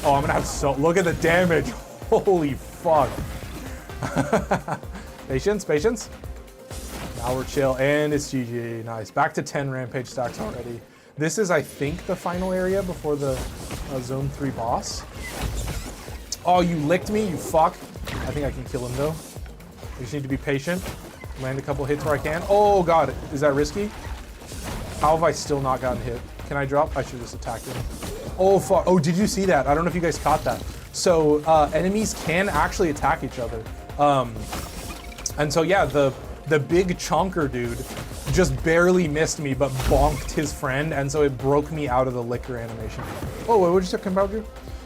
A: Oh, I'm gonna have so... Look at the damage. Holy fuck. Patience, patience. Now we're chill, and it's GG. Nice. Back to 10 rampage stacks already. This is, I think, the final area before the Zone 3 boss. Oh, you licked me, you fuck. I think I can kill him, though. I just need to be patient. Land a couple hits where I can. Oh, God. Is that risky? How have I still not gotten hit? Can I drop? I should just attack him. Oh, fuck. Oh, did you see that? I don't know if you guys caught that. So, enemies can actually attack each other. And so, yeah, the big chonker dude just barely missed me, but bonked his friend, and so it broke me out of the liquor animation. Oh, wait, what did you say about you?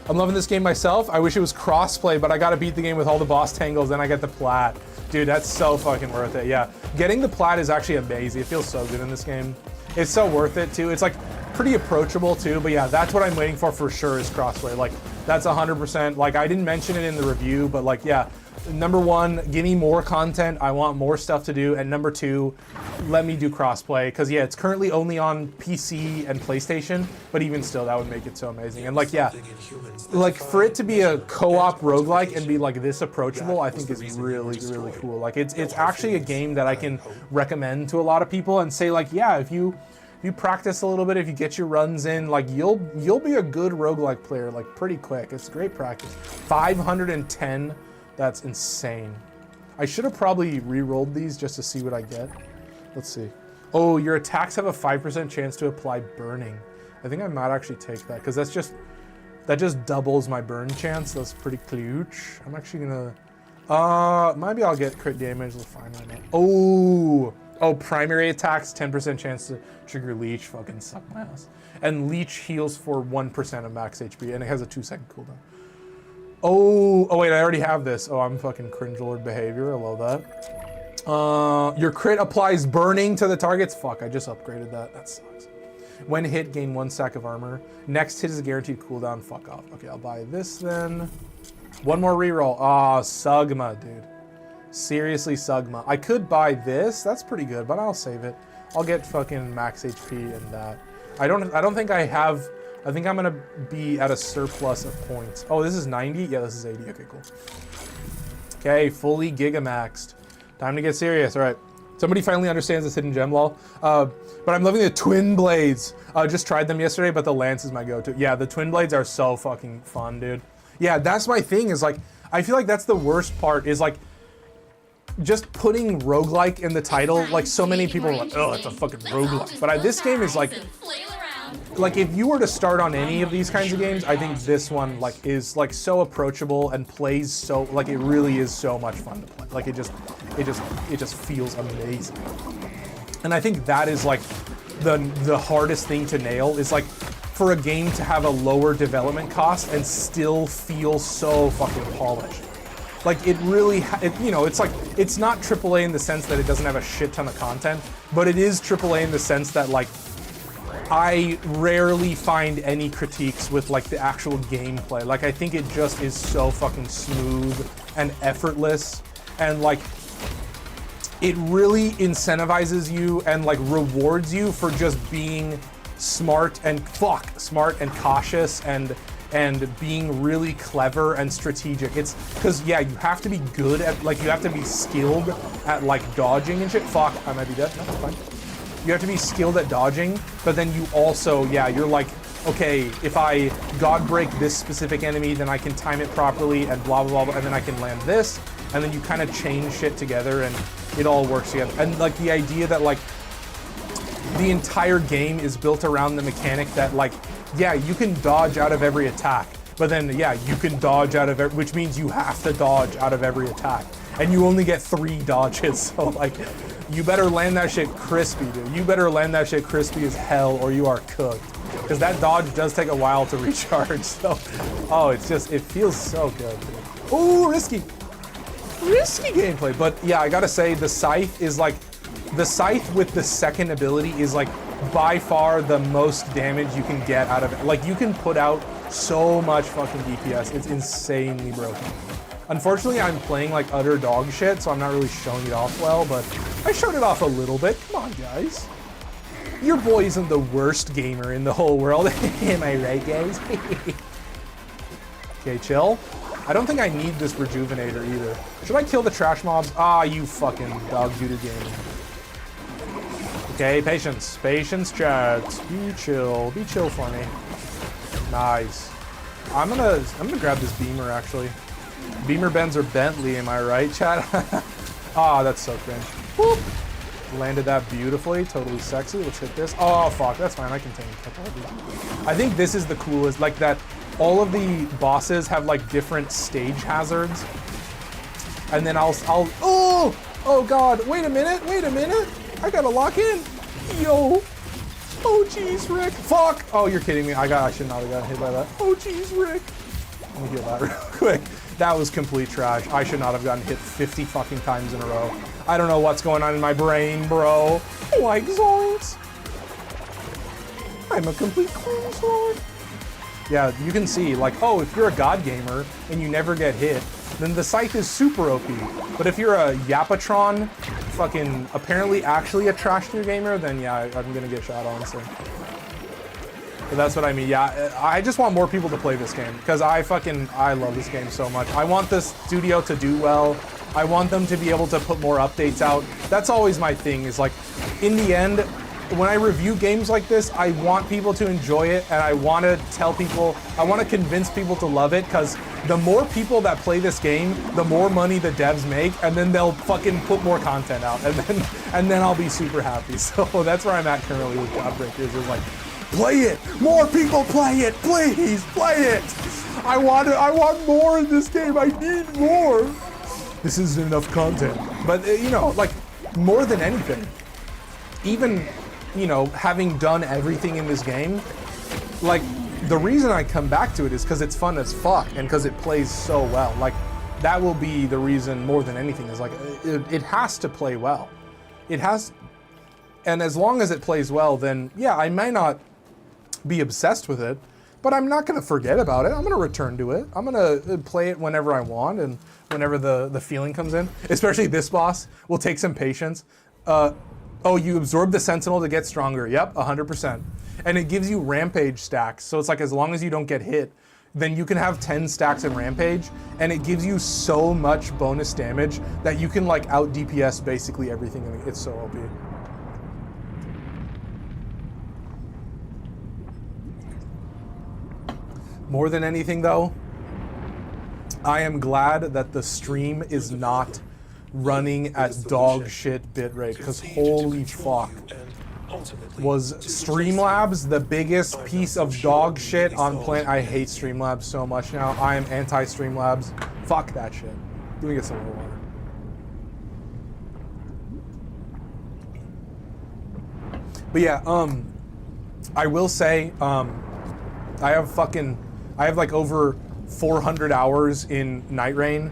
A: I'm loving this game myself. I wish it was crossplay, but I gotta beat the game with all the boss tangles, then I get the plat. Dude, that's so fucking worth it, yeah. Getting the plat is actually amazing. It feels so good in this game. It's so worth it, too. It's, like, pretty approachable, too, but yeah, that's what I'm waiting for sure is crossplay. Like, that's 100%. Like, I didn't mention it in the review, but, like, yeah. Number one, give me more content. I want more stuff to do. And number two, let me do crossplay. Because, yeah, it's currently only on PC and PlayStation. But even still, that would make it so amazing. And, like, yeah, like, for it to be a co-op roguelike and be, like, this approachable, I think is really, really cool. Like, it's actually a game that I can recommend to a lot of people and say, like, yeah, if you practice a little bit, if you get your runs in, like, you'll be a good roguelike player, like, pretty quick. It's great practice. 510... That's insane. I should have probably re-rolled these just to see what I get. Let's see. Oh, your attacks have a 5% chance to apply burning. I think I might actually take that because that just doubles my burn chance. That's pretty clutch. I'm actually gonna, maybe I'll get crit damage. Let's find that out. Oh, primary attacks, 10% chance to trigger leech. Fucking suck my ass. And leech heals for 1% of max HP, and it has a 2-second cooldown. Oh, wait, I already have this. Oh, I'm fucking cringe lord behavior. I love that. Your crit applies burning to the targets. Fuck, I just upgraded that. That sucks. When hit, gain 1 stack of armor. Next hit is a guaranteed cooldown. Fuck off. Okay, I'll buy this then. One more reroll. Ah, Sugma, dude. Seriously, Sugma. I could buy this. That's pretty good, but I'll save it. I'll get fucking max HP and that. I don't think I have... I think I'm gonna be at a surplus of points. Oh, this is 90? Yeah, this is 80. Okay, cool. Okay, fully gigamaxed. Time to get serious. All right. Somebody finally understands this hidden gem, lol. But I'm loving the twin blades. Just tried them yesterday, but the lance is my go-to. Yeah, the twin blades are so fucking fun, dude. Yeah, that's my thing is like, I feel like that's the worst part is like, just putting roguelike in the title, like so many people are like, oh, it's a fucking roguelike. But this game is like, like if you were to start on any of these kinds of games, I think this one like is like so approachable and plays so like it really is so much fun to play. Like it just feels amazing. And I think that is like the hardest thing to nail is like for a game to have a lower development cost and still feel so fucking polished. Like it really, you know, it's like, it's not AAA in the sense that it doesn't have a shit ton of content, but it is AAA in the sense that like, I rarely find any critiques with like the actual gameplay. Like I think it just is so fucking smooth and effortless, and like, it really incentivizes you and like rewards you for just being smart and cautious and being really clever and strategic. It's because yeah, you have to be good at like you have to be skilled at like dodging and shit. Fuck, I might be dead. No, it's fine. You have to be skilled at dodging, but then you also, yeah, you're like, okay, if I god break this specific enemy, then I can time it properly and blah, blah, blah, blah, and then I can land this, and then you kind of chain shit together and it all works together. And like the idea that like the entire game is built around the mechanic that like, yeah, you can dodge out of every attack, but then yeah, you can dodge out of which means you have to dodge out of every attack. And you only get 3 dodges, so like, you better land that shit crispy, dude. You better land that shit crispy as hell or you are cooked. Because that dodge does take a while to recharge, so, oh, it's just, it feels so good, dude. Ooh, risky. Risky gameplay, but yeah, I gotta say, the scythe is like, the scythe with the second ability is like, by far the most damage you can get out of it. Like, you can put out so much fucking DPS, it's insanely broken. Unfortunately, I'm playing like utter dog shit, so I'm not really showing it off well, but I showed it off a little bit. Come on, guys. Your boy isn't the worst gamer in the whole world. Am I right, guys? Okay, chill. I don't think I need this rejuvenator either. Should I kill the trash mobs? Ah, you fucking dog-doo game. Okay, patience. Patience, chat. Be chill. Be chill for me. Nice. I'm gonna grab this beamer, actually. Beamer Benz or Bentley, am I right, chat? Ah, that's so cringe. Whoop. Landed that beautifully, totally sexy. Let's hit this. Oh, fuck, that's fine, I can tank a couple of these. I think this is the coolest, like that all of the bosses have like different stage hazards. And then oh God, wait a minute. I gotta lock in. Yo. Oh, jeez, Rick. Fuck. Oh, you're kidding me. I should not have gotten hit by that. Oh, jeez, Rick. Let me heal that real quick. That was complete trash. I should not have gotten hit 50 fucking times in a row. I don't know what's going on in my brain, bro. Like zoinks. I'm a complete clown. Yeah, you can see, like, oh, if you're a god gamer and you never get hit, then the scythe is super OP. But if you're a Yapatron, fucking apparently actually a trash tier gamer, then yeah, I'm gonna get shot, honestly. But that's what I mean. Yeah, I just want more people to play this game because I love this game so much. I want this studio to do well. I want them to be able to put more updates out. That's always my thing, is like, in the end, when I review games like this, I want people to enjoy it, and I want to tell people, I want to convince people to love it, because the more people that play this game, the more money the devs make, and then they'll fucking put more content out, and then I'll be super happy. So that's where I'm at currently with Godbreakers, is like, play it! More people play it! Please, play it! I want more in this game, I need more! This isn't enough content. But, you know, like, more than anything, even, you know, having done everything in this game, like, the reason I come back to it is because it's fun as fuck, and because it plays so well. Like, that will be the reason more than anything, is like, it has to play well. It has, and as long as it plays well, then, yeah, I might not be obsessed with it, but I'm not going to forget about it. I'm going to return to it. I'm going to play it whenever I want and whenever the feeling comes in. Especially this boss will take some patience. Oh, you absorb the sentinel to get stronger. Yep, 100%. And it gives you rampage stacks. So it's like, as long as you don't get hit, then you can have 10 stacks in rampage, and it gives you so much bonus damage that you can like out DPS basically everything. It's so OP. More than anything though, I am glad that the stream is not running at dog shit bitrate, because holy fuck. was Streamlabs the biggest piece of dog shit on planet. I hate Streamlabs so much now. I am anti-Streamlabs. Fuck that shit. Let me get some more water. But yeah, I will say, I have like over 400 hours in Night Rain.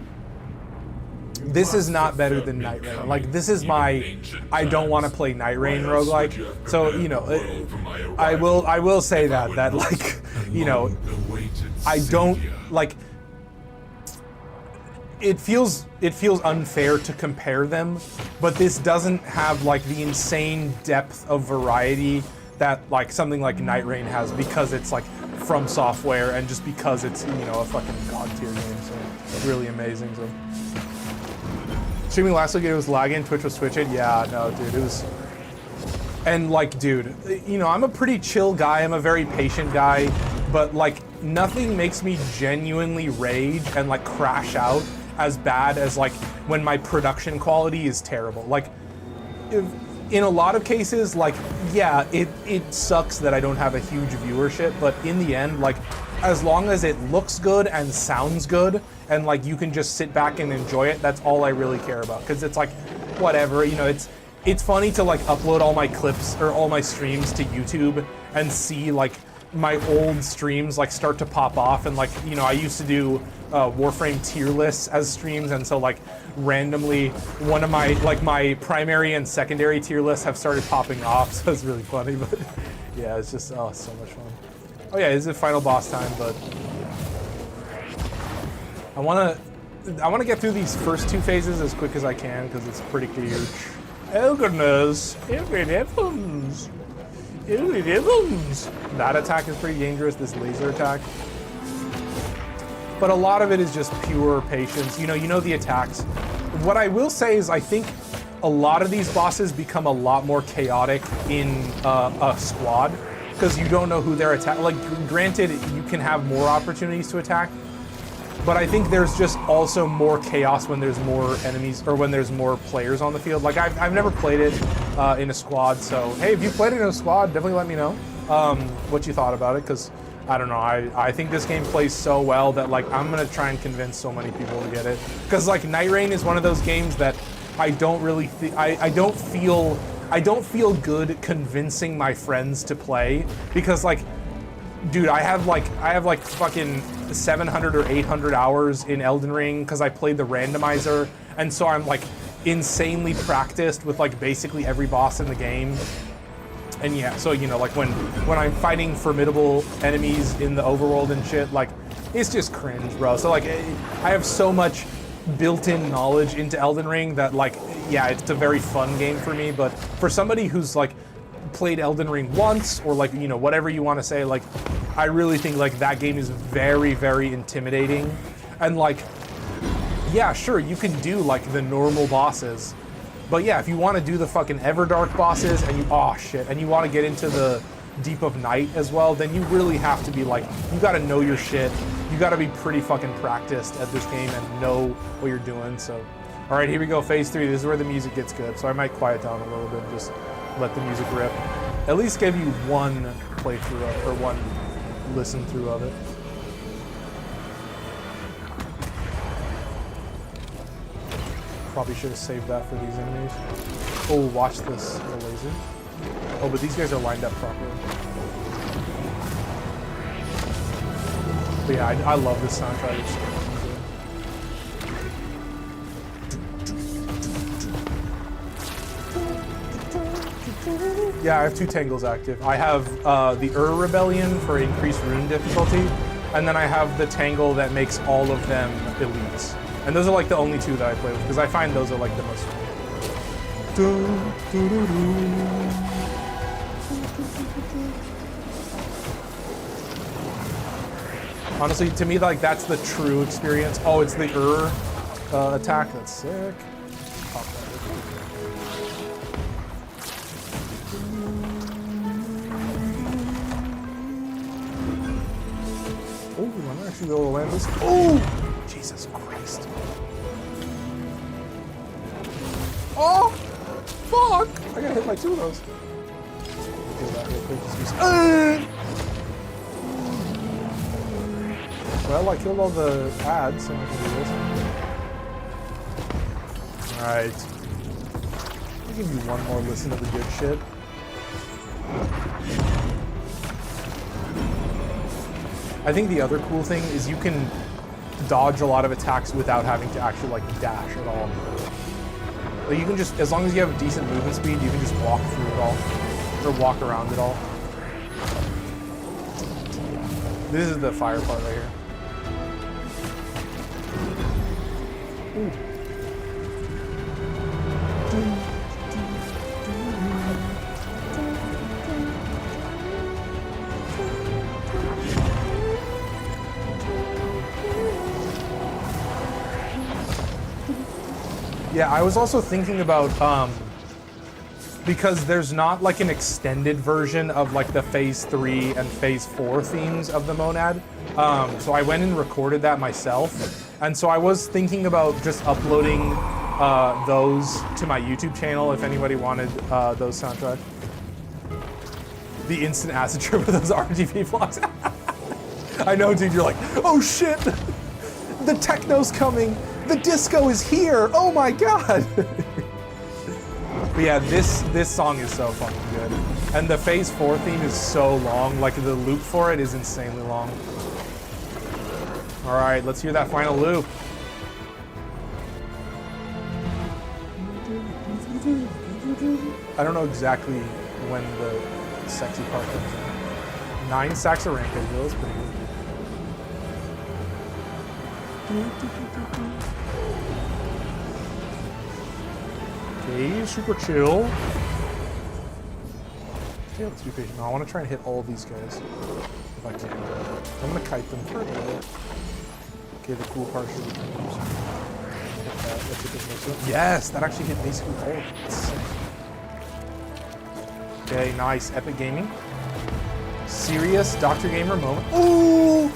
A: This is not better than Night Rain. Like, this is my, I don't want to play Night Rain roguelike. So, you know, I will say that like, you know, I don't, like, it feels unfair to compare them, but this doesn't have like the insane depth of variety that like something like Night Rain has, because it's like from software and just because it's, you know, a fucking god tier game. So it's really amazing. So streaming last week, it was lagging, Twitch was switching. Yeah, no, dude, it was. And like, dude, you know, I'm a pretty chill guy. I'm a very patient guy, but like nothing makes me genuinely rage and like crash out as bad as like when my production quality is terrible. Like, in a lot of cases, like, yeah, it sucks that I don't have a huge viewership, but in the end, like, as long as it looks good and sounds good, and like you can just sit back and enjoy it, that's all I really care about. Because it's like, whatever, you know, it's funny to like upload all my clips or all my streams to YouTube and see like my old streams like start to pop off, and like, you know, I used to do Warframe tier lists as streams, and so like randomly one of my like my primary and secondary tier lists have started popping off, so it's really funny. But yeah, it's just, oh, it's so much fun. Oh yeah, this is final boss time, but I wanna get through these first two phases as quick as I can because it's pretty huge. Oh goodness, it happens. It happens. That attack is pretty dangerous, this laser attack. But a lot of it is just pure patience. You know the attacks. What I will say is I think a lot of these bosses become a lot more chaotic in a squad, because you don't know who they're attacking. Like, granted, you can have more opportunities to attack, but I think there's just also more chaos when there's more enemies, or when there's more players on the field. Like, I've never played it in a squad, so hey, if you played it in a squad, definitely let me know what you thought about it, because I don't know, I think this game plays so well that like I'm gonna try and convince so many people to get it, because like Night Rain is one of those games that I don't really I don't feel good convincing my friends to play, because like, dude, I have like fucking 700 or 800 hours in Elden Ring because I played the randomizer, and so I'm like insanely practiced with like basically every boss in the game. And yeah, so you know, like when I'm fighting formidable enemies in the overworld and shit, like it's just cringe, bro. So like I have so much built-in knowledge into Elden Ring that like, yeah, it's a very fun game for me. But for somebody who's like played Elden Ring once, or like, you know, whatever you want to say, like I really think like that game is very, very intimidating. And like, yeah, sure, you can do like the normal bosses, but yeah, if you want to do the fucking Everdark bosses and you, oh shit, and you want to get into the Deep of Night as well, then you really have to be like, you got to know your shit. You got to be pretty fucking practiced at this game and know what you're doing. So, all right, here we go, phase 3. This is where the music gets good. So I might quiet down a little bit and just let the music rip. At least give you one playthrough of, or one listen through of it. Probably should have saved that for these enemies. Oh, watch this, the laser. Oh, but these guys are lined up properly. But yeah, I love this soundtrack. It's so good. Yeah, I have 2 tangles active. I have the Rebellion for increased rune difficulty, and then I have the tangle that makes all of them elites. And those are like the only 2 that I play with, because I find those are like the most fun. Honestly, to me, like that's the true experience. Oh, it's the attack. That's sick. Pop that. Oh, I'm actually able to land this. Oh! Jesus Christ. Oh! Fuck! I got hit by 2 of those.
D: that real quick. Just use, well, I killed all the ads, so I can do this. Alright. I'll give you one more listen to the good shit. I think the other cool thing is you can dodge a lot of attacks without having to actually like dash at all. Like you can just, as long as you have a decent movement speed, you can just walk through it all. Or walk around it all. This is the fire part right here. Ooh. Yeah, I was also thinking about, because there's not like an extended version of like the Phase 3 and Phase 4 themes of the Monad. So I went and recorded that myself. And so I was thinking about just uploading those to my YouTube channel if anybody wanted those soundtracks. The instant acid trip of those RGB vlogs. I know, dude, you're like, oh shit, the techno's coming. The disco is here! Oh my god! But yeah, this song is so fucking good. And the Phase 4 theme is so long, like the loop for it is insanely long. Alright, let's hear that final loop. I don't know exactly when the sexy part comes in. 9 stacks of rank, that's pretty good. Okay, super chill. Okay, let's be patient. Now, I want to try and hit all of these guys if I can. I'm gonna kite them for a bit. Okay, the cool part should be hit that. Let's hit this next one. Yes, that actually hit basically all of them. That's sick. Okay, nice. Epic gaming. Serious Dr. Gamer moment. Ooh!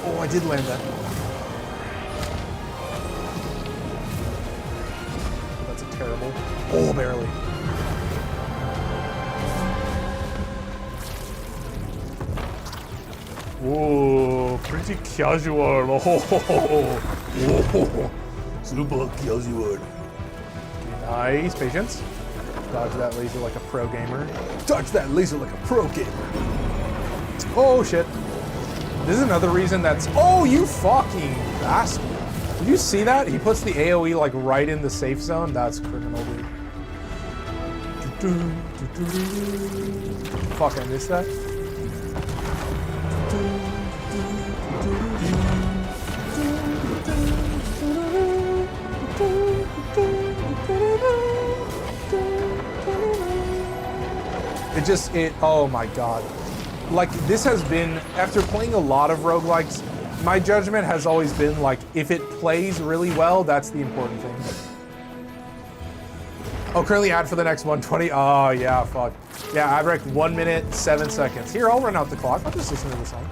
D: Oh, I did land that. That's a terrible. Oh, barely. Whoa, pretty casual. Oh, super casual. Nice, patience. Dodge that laser like a pro gamer. Dodge that laser like a pro gamer. Oh shit. This is another reason that's. Oh, you fucking bastard. Did you see that? He puts the AoE like right in the safe zone. That's criminal, dude. Fuck, I missed that. Oh my god. Like, this has been, after playing a lot of roguelikes, my judgment has always been like, if it plays really well, that's the important thing. Oh, currently ad for the next 120. Oh yeah, fuck. Yeah, I wrecked 1 minute, 7 seconds. Here, I'll run out the clock. I'll just listen to the song.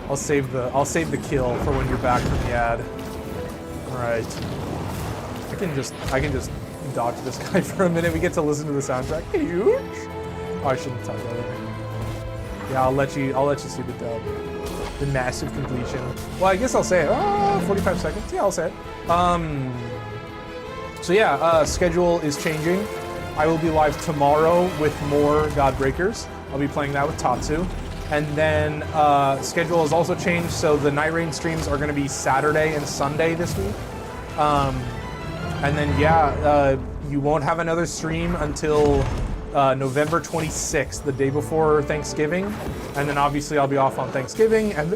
D: I'll save the kill for when you're back from the ad. Alright. I can just dodge this guy for a minute. We get to listen to the soundtrack. Huge. Oh, I shouldn't talk about it. Yeah, I'll let you see the dub. The massive completion. Well, I guess I'll say it. 45 seconds. Yeah, I'll say it. So yeah, schedule is changing. I will be live tomorrow with more Godbreakers. I'll be playing that with Tatsu. And then schedule has also changed, so the Night Rain streams are gonna be Saturday and Sunday this week. And then yeah, you won't have another stream until November 26th, the day before Thanksgiving. And then obviously I'll be off on Thanksgiving, and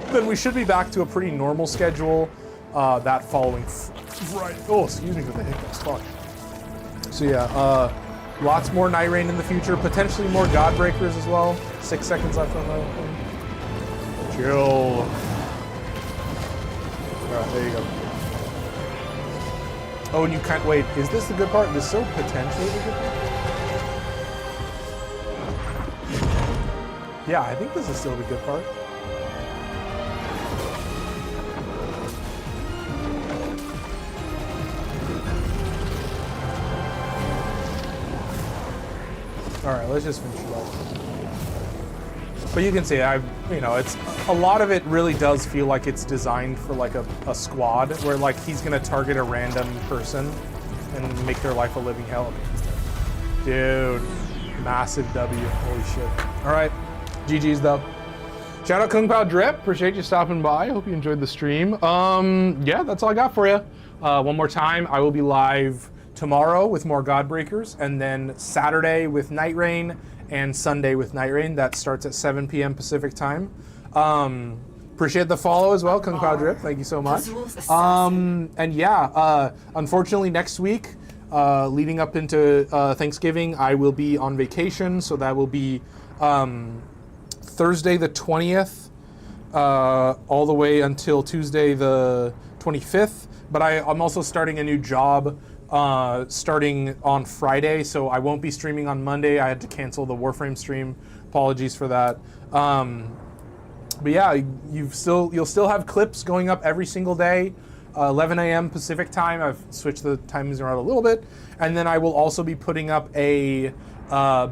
D: then we should be back to a pretty normal schedule that following Friday. Oh, excuse me for the hiccups, fuck. So yeah, lots more Night Rain in the future, potentially more Godbreakers as well. 6 seconds left on the thing. Chill. Alright, there you go. Oh, and you can't wait. Is this the good part? This is so potentially the good part? Yeah, I think this is still the good part. All right, let's just finish it off. But you can see, it's a lot of it really does feel like it's designed for like a squad where like he's gonna target a random person and make their life a living hell. Dude, massive W, holy shit. All right, GG's though. Shout out Kung Pao Drip, appreciate you stopping by. Hope you enjoyed the stream. Yeah, that's all I got for you. One more time, I will be live tomorrow with more Godbreakers, and then Saturday with Night Rain, and Sunday with Night Rain. That starts at 7 p.m. Pacific time. Appreciate the follow as well, Kung Pao Drip. Thank you so much. And yeah, unfortunately next week, leading up into Thanksgiving, I will be on vacation, so that will be Thursday the 20th, all the way until Tuesday the 25th. But I'm also starting a new job starting on Friday, so I won't be streaming on Monday. I had to cancel the Warframe stream. Apologies for that. But yeah, you'll still have clips going up every single day, 11 a.m. Pacific time. I've switched the timings around a little bit, and then I will also be putting up a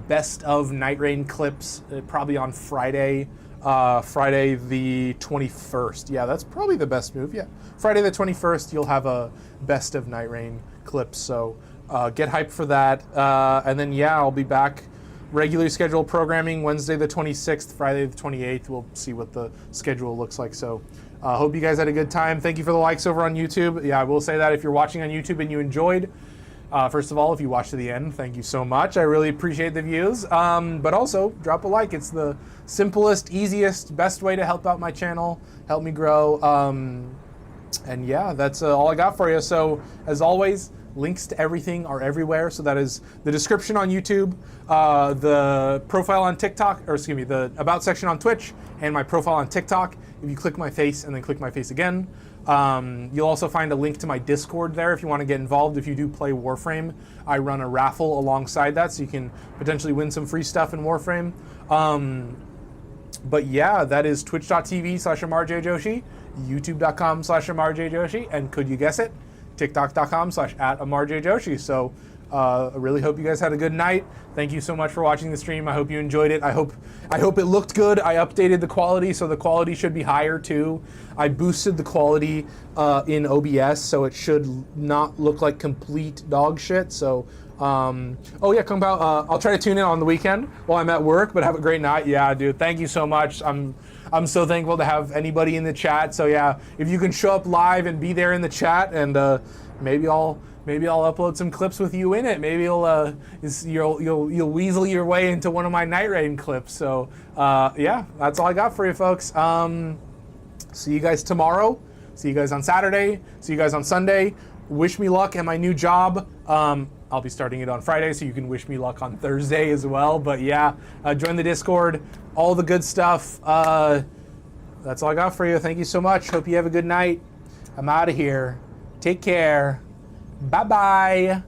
D: best of Night Rain clips probably on Friday. Friday the 21st. Yeah, that's probably the best move. Yeah, Friday the 21st, you'll have a best of Night Rain clips. So get hyped for that. And then yeah, I'll be back regularly scheduled programming Wednesday the 26th, Friday the 28th. We'll see what the schedule looks like. So hope you guys had a good time. Thank you for the likes over on YouTube. Yeah, I will say that if you're watching on YouTube and you enjoyed, first of all, if you watched to the end, thank you so much. I really appreciate the views. But also, drop a like. It's the simplest, easiest, best way to help out my channel, help me grow. And yeah, that's all I got for you. So, as always, links to everything are everywhere. So that is the description on YouTube, the profile on TikTok, or excuse me, the About section on Twitch, and my profile on TikTok. If you click my face and then click my face again, you'll also find a link to my Discord there if you want to get involved. If you do play Warframe, I run a raffle alongside that, so you can potentially win some free stuff in Warframe. But yeah, that is twitch.tv/AmarJJoshi, youtube.com/AmarJJoshi, and could you guess it, tiktok.com/@AmarJJoshi. So I really hope you guys had a good night. Thank you so much for watching the stream. I hope you enjoyed it. I hope it looked good. I updated the quality, so the quality should be higher too. I boosted the quality in OBS, so it should not look like complete dog shit. So, oh yeah, Kung Pao, I'll try to tune in on the weekend while I'm at work, but have a great night. Yeah, dude, thank you so much. I'm so thankful to have anybody in the chat. So yeah, if you can show up live and be there in the chat, and maybe I'll upload some clips with you in it. Maybe you'll weasel your way into one of my Night Rain clips. So yeah, that's all I got for you folks. See you guys tomorrow. See you guys on Saturday. See you guys on Sunday. Wish me luck at my new job. I'll be starting it on Friday, so you can wish me luck on Thursday as well. But yeah, join the Discord, all the good stuff. That's all I got for you. Thank you so much. Hope you have a good night. I'm out of here. Take care. Bye-bye.